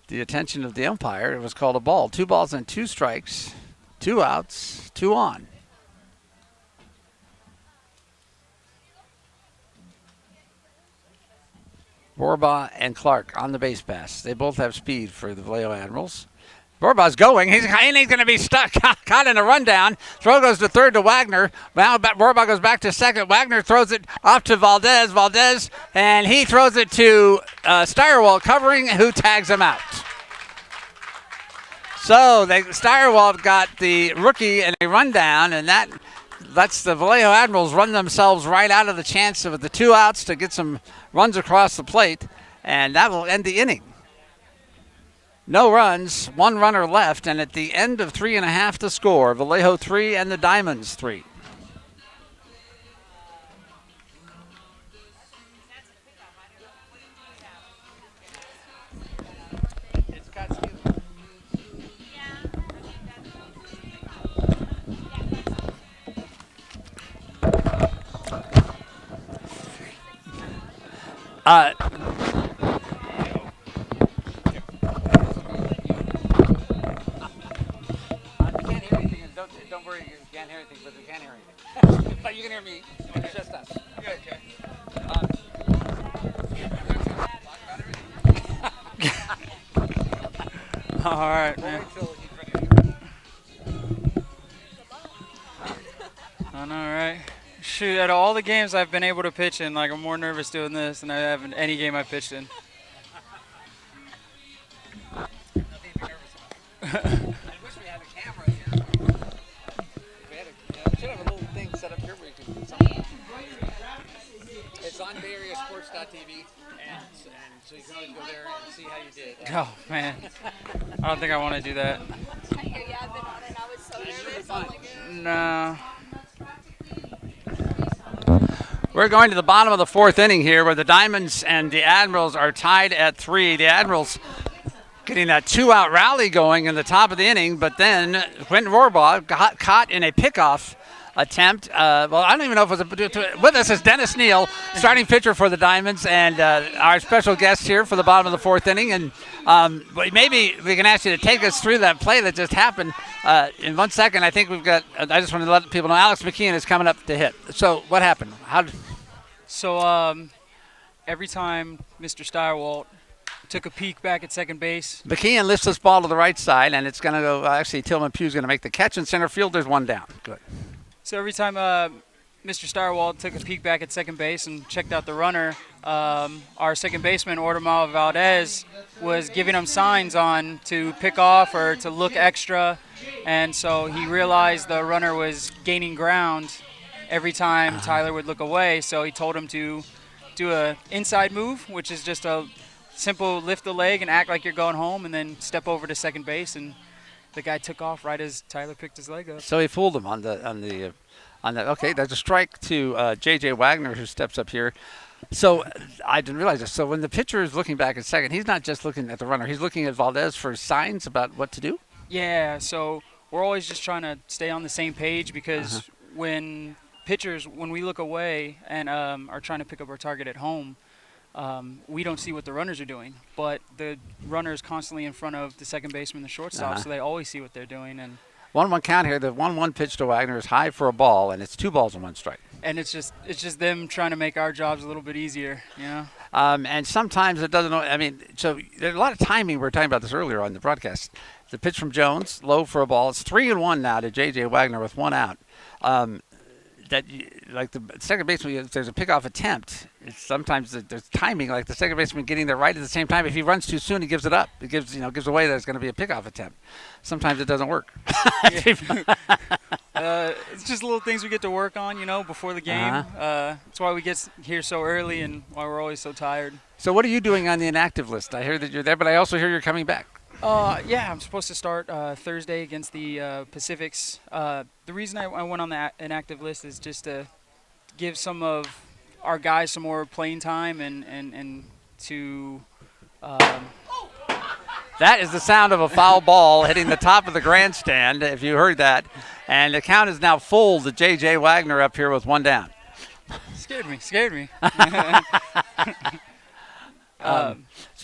attention of the umpire. It was called a ball. 2 balls and 2 strikes, 2 outs, 2 on. Borbaugh and Clark on the base pass. They both have speed for the Vallejo Admirals. Borbaugh's going. He's going to be stuck, caught in a rundown. Throw goes to third to Wagner. Now Borbaugh goes back to second. Wagner throws it off to Valdez. Valdez, and he throws it to Steyerwalt covering, who tags him out. So Steyerwalt got the rookie in a rundown, and that lets the Vallejo Admirals run themselves right out of the chance of the 2 outs to get some runs across the plate, and that will end the inning. No runs, 1 runner left, and at the end of 3.5 to score, Vallejo 3 and the Diamonds 3. Don't worry, you can't hear anything, but we can't hear anything. But you can hear me. It's just us. Okay. All right, man. I know, right? Shoot, out of all the games I've been able to pitch in, like, I'm more nervous doing this than I have in any game I pitched in. Nothing to be nervous about. I wish we had a camera here. We should have a little thing set up here where you can do something. It's on BayAreaSports.tv, and so you can always go there and see how you did. Oh, man. I don't think I want to do that. I hear you. I've been on it, and I was so nervous. Oh, my God. No. We're going to the bottom of the 4th inning here, where the Diamonds and the Admirals are tied at 3. The Admirals getting that 2-out rally going in the top of the inning, but then Quentin Rohrbaugh got caught in a pickoff attempt. Well, I don't even know if it was with us is Dennis Neal, starting pitcher for the Diamonds, and our special guest here for the bottom of the 4th inning. And maybe we can ask you to take us through that play that just happened. In 1 second, I think we've got. I just want to let people know Alex McKeon is coming up to hit. So what happened? So every time Mr. Steyerwalt took a peek back at second base, McKeon lifts this ball to the right side, and it's going to go. Actually, Tillman Pugh's going to make the catch in center field. There's 1 down. Good. So every time Mr. Steyerwalt took a peek back at second base and checked out the runner, our second baseman, Audemars Valdez, was giving him signs on to pick off or to look extra. And so he realized the runner was gaining ground every time Tyler would look away. So he told him to do a inside move, which is just a simple lift the leg and act like you're going home, and then step over to second base. And the guy took off right as Tyler picked his leg up. So he fooled him on that. Okay, there's a strike to J.J. Wagner, who steps up here. So I didn't realize this. So when the pitcher is looking back at second, he's not just looking at the runner. He's looking at Valdez for signs about what to do? Yeah, so we're always just trying to stay on the same page, because when we look away and are trying to pick up our target at home, we don't see what the runners are doing. But the runner is constantly in front of the second baseman, the shortstop, so they always see what they're doing. And 1-1 count here. The 1-1 pitch to Wagner is high for a ball, and it's 2 balls and 1 strike. And it's just them trying to make our jobs a little bit easier, you know. And sometimes it doesn't. I mean, so there's a lot of timing. We were talking about this earlier on the broadcast. The pitch from Jones, low for a ball. It's 3-1 now to J.J. Wagner with 1 out. Like the second baseman, if there's a pickoff attempt, sometimes there's timing, like the second baseman getting there right at the same time. If he runs too soon, he gives it up. It gives away that it's going to be a pickoff attempt. Sometimes it doesn't work. It's just little things we get to work on, before the game. That's why we get here so early and why we're always so tired. So what are you doing on the inactive list? I hear that you're there, but I also hear you're coming back. Yeah, I'm supposed to start Thursday against the Pacifics. The reason I went on the inactive list is just to give some of our guys some more playing time and to That is the sound of a foul ball hitting the top of the grandstand, if you heard that. And the count is now full to J.J. Wagner up here with one down. Scared me. So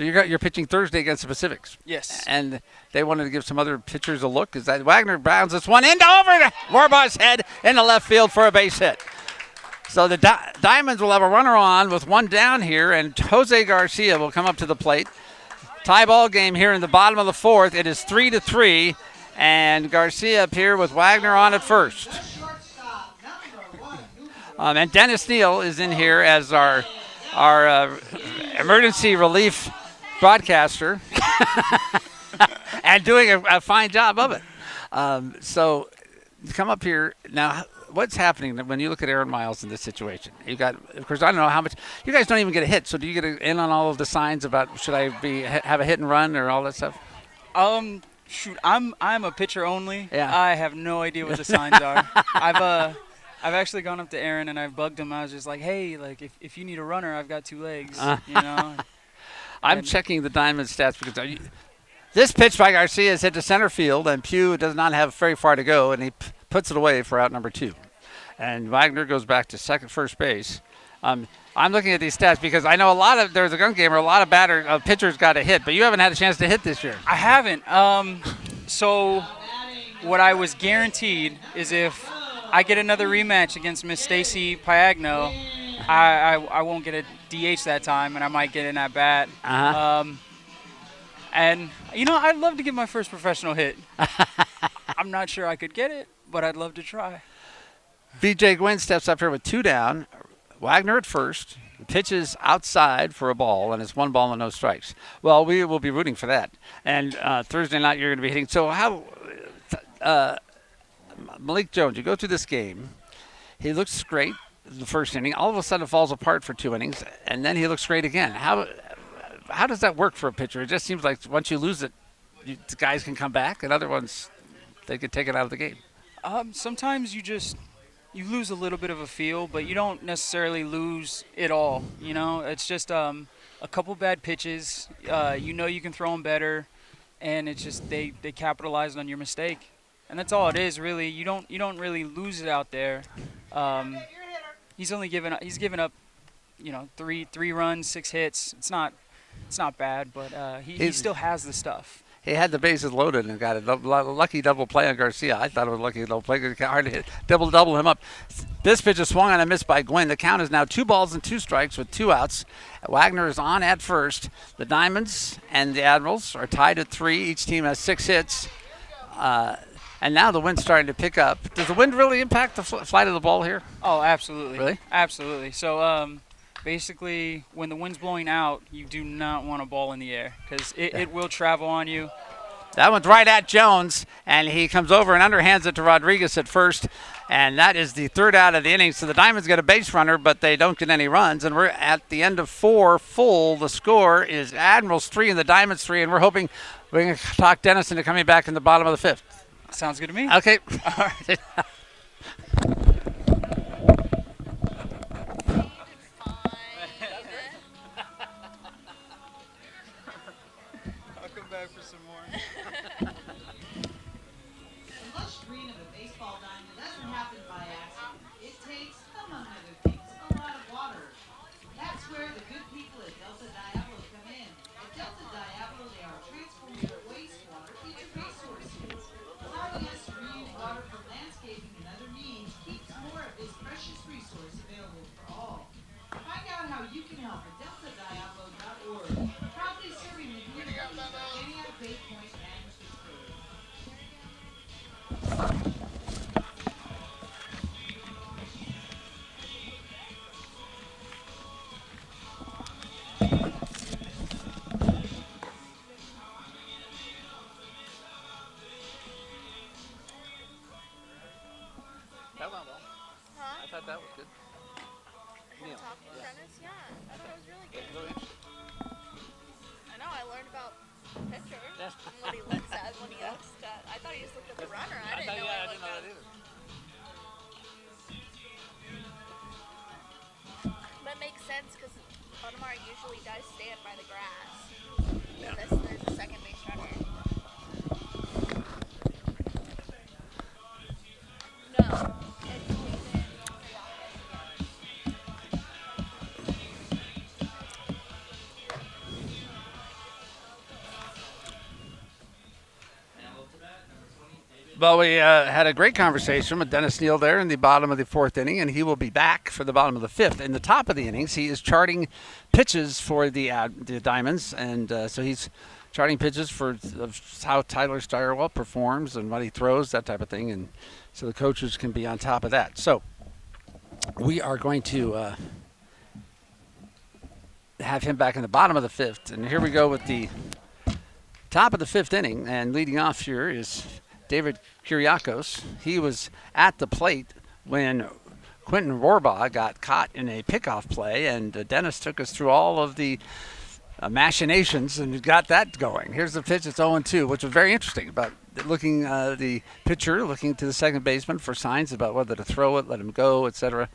you're pitching Thursday against the Pacifics. Yes. And they wanted to give some other pitchers a look. Is that Wagner bounds this one into over to Warbaugh's head in the left field for a base hit. So the Diamonds will have a runner on with one down here, and Jose Garcia will come up to the plate. Tie ball game here in the bottom of the fourth. It is 3-3, and Garcia up here with Wagner on at first. And Dennis Neal is in here as our emergency relief broadcaster and doing a fine job of it. So come up here now. What's happening when you look at Aaron Miles in this situation? You got, of course, I don't know how much. You guys don't even get a hit, so do you get in on all of the signs about should I have a hit and run or all that stuff? Shoot, I'm a pitcher only. Yeah. I have no idea what the signs are. I've actually gone up to Aaron and I've bugged him. I was just like, hey, like if you need a runner, I've got two legs. You know. I'm checking the Diamond stats because this pitch by Garcia is hit to center field, and Pugh does not have very far to go, and he puts it away for out number 2. And Wagner goes back to first base. I'm looking at these stats because I know there's a gun game where a lot of pitchers got a hit, but you haven't had a chance to hit this year. I haven't. So what I was guaranteed is if I get another rematch against Miss Stacy Piagno, I won't get a DH that time, and I might get an at bat. And I'd love to get my first professional hit. I'm not sure I could get it, but I'd love to try. B.J. Gwynn steps up here with 2 down. Wagner at first. The pitch is outside for a ball, and it's 1 ball and no strikes. Well, we will be rooting for that. And Thursday night you're going to be hitting. So how Malik Jones, you go through this game. He looks great the first inning. All of a sudden it falls apart for 2 innings, and then he looks great again. How does that work for a pitcher? It just seems like once you lose it, the guys can come back, and other ones, they get taken out of the game. Sometimes you lose a little bit of a feel, but you don't necessarily lose it all. It's just a couple bad pitches. You can throw them better, and it's just they capitalized on your mistake, and that's all it is really. You don't really lose it out there. He's given up, 3 runs, 6 hits. It's not bad, but he still has the stuff. He had the bases loaded and got a lucky double play on Garcia. I thought it was a lucky double play because hard to hit. Double him up. This pitch is swung on and missed by Gwynn. The count is now 2 balls and 2 strikes with 2 outs. Wagner is on at first. The Diamonds and the Admirals are tied at 3. Each team has 6 hits. And now the wind's starting to pick up. Does the wind really impact the flight of the ball here? Oh, absolutely. Really? Absolutely. So basically, when the wind's blowing out, you do not want a ball in the air because it will travel on you. That one's right at Jones, and he comes over and underhands it to Rodriguez at first, and that is the 3rd out of the inning. So the Diamonds get a base runner, but they don't get any runs, and we're at the end of 4 full. The score is Admirals 3 and the Diamonds 3, and we're hoping we can talk Dennis into coming back in the bottom of the 5th. Sounds good to me. Okay. All right. I'll come back for some more. The lush green of a baseball diamond doesn't happen by accident. It takes, among other things, a lot of water. That's where the good people at Delta Diablo come in. At Delta Diablo, they are transforming their wastewater into resources. Allowing us to reuse water for landscaping and other needs keeps more of this precious resource available for all. Find out how you can help at deltadiablo.org. Proudly serving the community of Virginia, Bay Point, and Pittsburgh. That went well. Huh? I thought that was good. Neil. Top tennis? Yeah. I thought it was really good. Really interesting. I know, I learned about pitcher and what he looks at when he looks at. I thought he just looked at the runner. I didn't know he looked at. either. But sense because Audemars usually does stand by the grass. Yeah. There's a second base runner. No. Well, we had a great conversation with Dennis Neal there in the bottom of the fourth inning, and he will be back for the bottom of the fifth. In the top of the innings, he is charting pitches for the Diamonds, and so he's charting pitches for how Tyler Steyerwalt performs and what he throws, that type of thing, and so the coaches can be on top of that. So we are going to have him back in the bottom of the fifth, and here we go with the top of the fifth inning, and leading off here is David Kyriakos. He was at the plate when Quentin Rohrbaugh got caught in a pickoff play, and Dennis took us through all of the machinations and got that going. Here's the pitch. It's 0-2, which was very interesting about looking the pitcher, looking to the second baseman for signs about whether to throw it, let him go, etc.,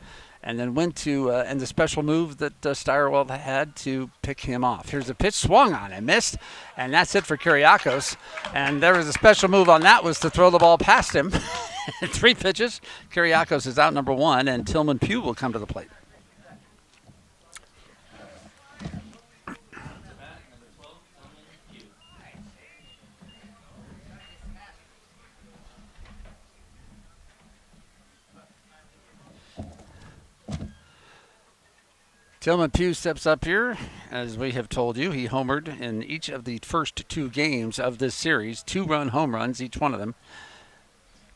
and then went to and the special move that Steyerwalt had to pick him off. Here's the pitch, swung on and missed, and that's it for Kyriakos. And there was a special move on that, was to throw the ball past him. 3 pitches. Kyriakos is out number 1, and Tillman Pugh will come to the plate. Tillman Pugh steps up here. As we have told you, he homered in each of the first 2 games of this series. 2-run home runs, each one of them.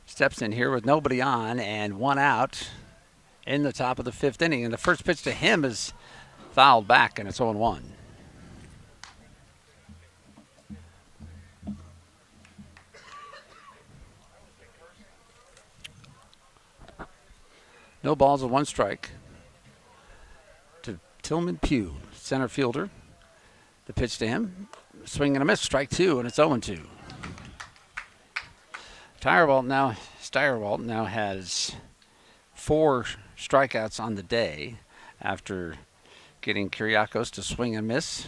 Steps in here with nobody on and 1 out in the top of the 5th inning. And the first pitch to him is fouled back, and it's 0-1. No balls and 1 strike. Tillman Pugh, center fielder. The pitch to him, swing and a miss, strike 2, and it's 0-2. Steyerwalt now has 4 strikeouts on the day after getting Kyriakos to swing and miss.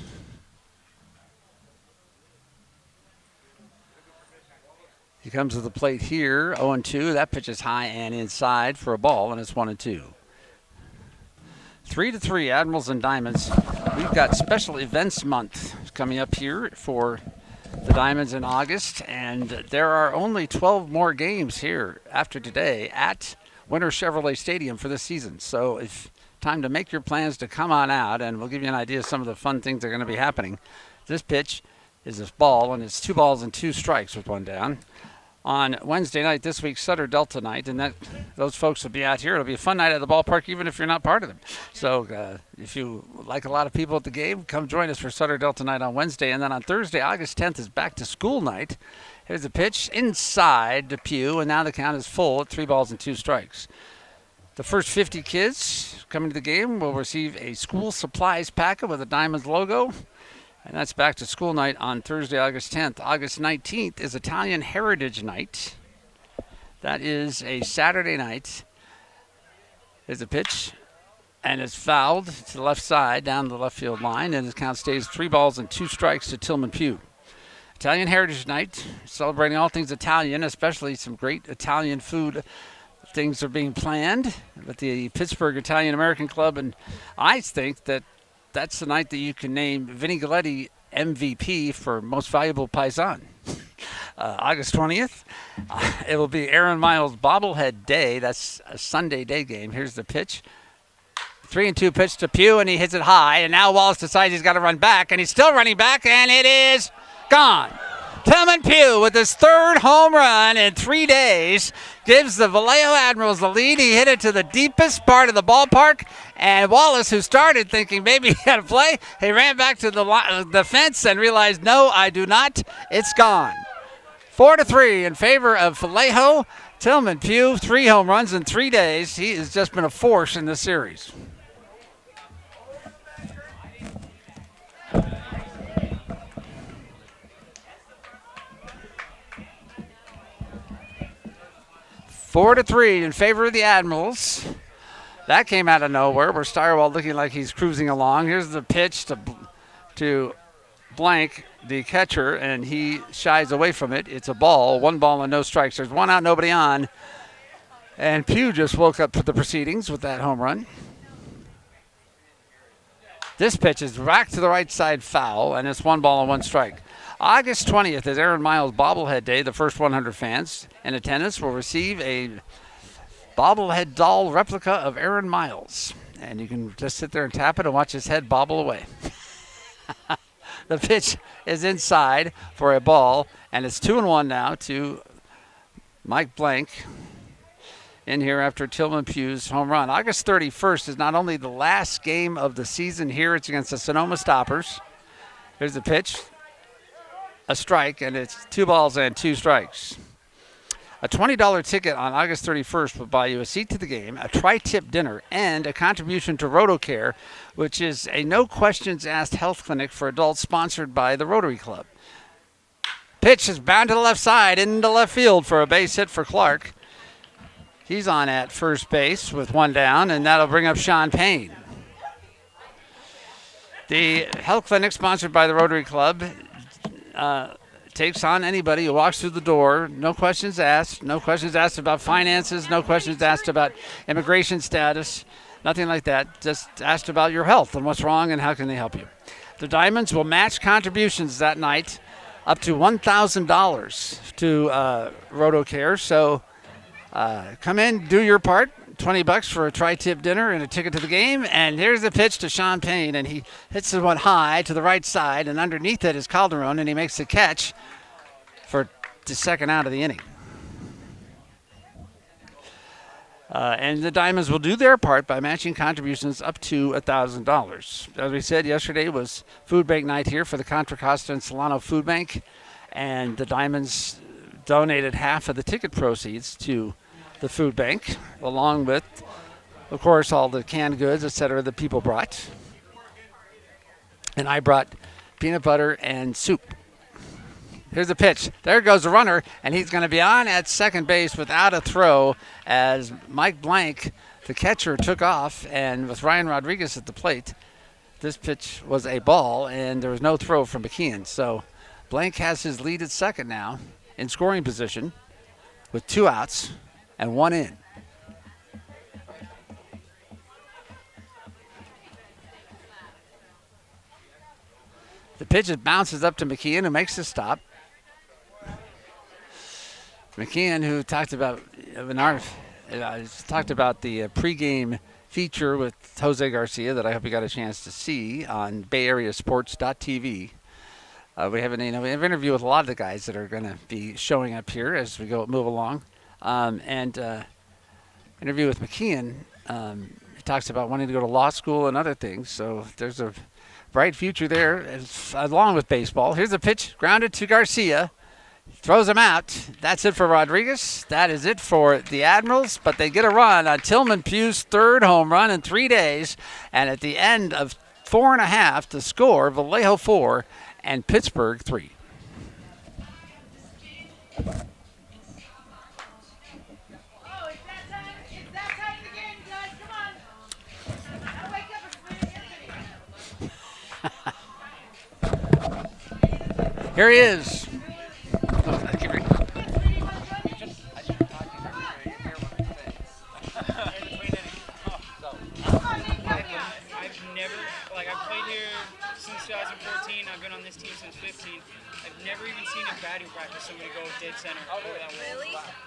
He comes to the plate here, 0-2. That pitch is high and inside for a ball, and it's 1-2. 3-3, Admirals and Diamonds. We've got special events month coming up here for the Diamonds in August, and there are only 12 more games here after today at Winter Chevrolet Stadium for this season. So it's time to make your plans to come on out, and we'll give you an idea of some of the fun things that are going to be happening. This pitch is this ball, and it's 2 balls and 2 strikes with 1 down. On Wednesday night, this week's Sutter Delta night, and those folks will be out here. It'll be a fun night at the ballpark, even if you're not part of them. So if you like a lot of people at the game, come join us for Sutter Delta night on Wednesday. And then on Thursday, August 10th, is back to school night. Here's a pitch inside to Pugh, and now the count is full at 3 balls and 2 strikes. The first 50 kids coming to the game will receive a school supplies packet with a Diamonds logo. And that's back to school night on Thursday, August 10th. August 19th is Italian Heritage Night. That is a Saturday night. There's a pitch, and it's fouled to the left side, down the left field line, and the count stays 3 balls and 2 strikes to Tillman Pugh. Italian Heritage Night, celebrating all things Italian, especially some great Italian food. Things are being planned at the Pittsburgh Italian American Club, and I think that's the night that you can name Vinny Galletti MVP for Most Valuable Paisan. August 20th, it will be Aaron Miles bobblehead day. That's a Sunday day game. Here's the pitch. 3-2 pitch to Pugh, and he hits it high. And now Wallace decides he's got to run back, and he's still running back, and it is gone. Tillman Pugh with his 3rd home run in 3 days gives the Vallejo Admirals the lead. He hit it to the deepest part of the ballpark, and Wallace, who started thinking maybe he had a play, he ran back to the fence and realized, no, I do not. It's gone. 4-3 in favor of Vallejo. Tillman Pugh, 3 home runs in 3 days. He has just been a force in this series. Four to 3 in favor of the Admirals. That came out of nowhere, where Steyerwald looking like he's cruising along. Here's the pitch to Blank, the catcher, and he shies away from it. It's a ball, 1 ball and no strikes. There's 1 out, nobody on. And Pugh just woke up to the proceedings with that home run. This pitch is back to the right side, foul, and it's 1 ball and 1 strike. August 20th is Aaron Miles bobblehead day. The first 100 fans in attendance will receive a bobblehead doll replica of Aaron Miles. And you can just sit there and tap it and watch his head bobble away. The pitch is inside for a ball, and it's 2-1 now to Mike Blank in here after Tillman Pugh's home run. August 31st is not only the last game of the season here, it's against the Sonoma Stoppers. Here's the pitch, a strike, and it's 2 balls and 2 strikes. A $20 ticket on August 31st will buy you a seat to the game, a tri-tip dinner, and a contribution to RotoCare, which is a no-questions-asked health clinic for adults sponsored by the Rotary Club. Pitch is bound to the left side into left field for a base hit for Clark. He's on at first base with 1 down, and that'll bring up Sean Payne. The health clinic sponsored by the Rotary Club takes on anybody who walks through the door. No questions asked. No questions asked about finances. No questions asked about immigration status. Nothing like that. Just asked about your health and what's wrong and how can they help you. The Diamonds will match contributions that night up to $1,000 to RotoCare. So come in, do your part. $20 for a tri-tip dinner and a ticket to the game. And here's the pitch to Sean Payne, and he hits the one high to the right side, and underneath it is Calderon, and he makes the catch for the second out of the inning. And the Diamonds will do their part by matching contributions up to $1,000. As we said, yesterday was Food Bank night here for the Contra Costa and Solano Food Bank, and the Diamonds donated half of the ticket proceeds to the food bank, along with, of course, all the canned goods, etc., that people brought. And I brought peanut butter and soup. Here's the pitch. There goes the runner, and he's going to be on at second base without a throw as Mike Blank, the catcher, took off, and with Ryan Rodriguez at the plate, this pitch was a ball, and there was no throw from McKeon. So Blank has his lead at second now in scoring position with 2 outs and 1 in. The pitch bounces up to McKeon, who makes the stop. McKeon, who talked about the pregame feature with Jose Garcia that I hope you got a chance to see on BayAreaSports.tv. We have an interview with a lot of the guys that are going to be showing up here as we move along. Interview with McKeon. He talks about wanting to go to law school and other things. So there's a bright future there, along with baseball. Here's a pitch grounded to Garcia. Throws him out. That's it for Rodriguez. That is it for the Admirals, but they get a run on Tillman Pugh's 3rd home run in 3 days. And at the end of 4.5 to score, Vallejo 4 and Pittsburgh 3. Here he is. I've played here since 2014. I've been on this team since 15. I've never even seen a batting practice somebody go dead center. Really?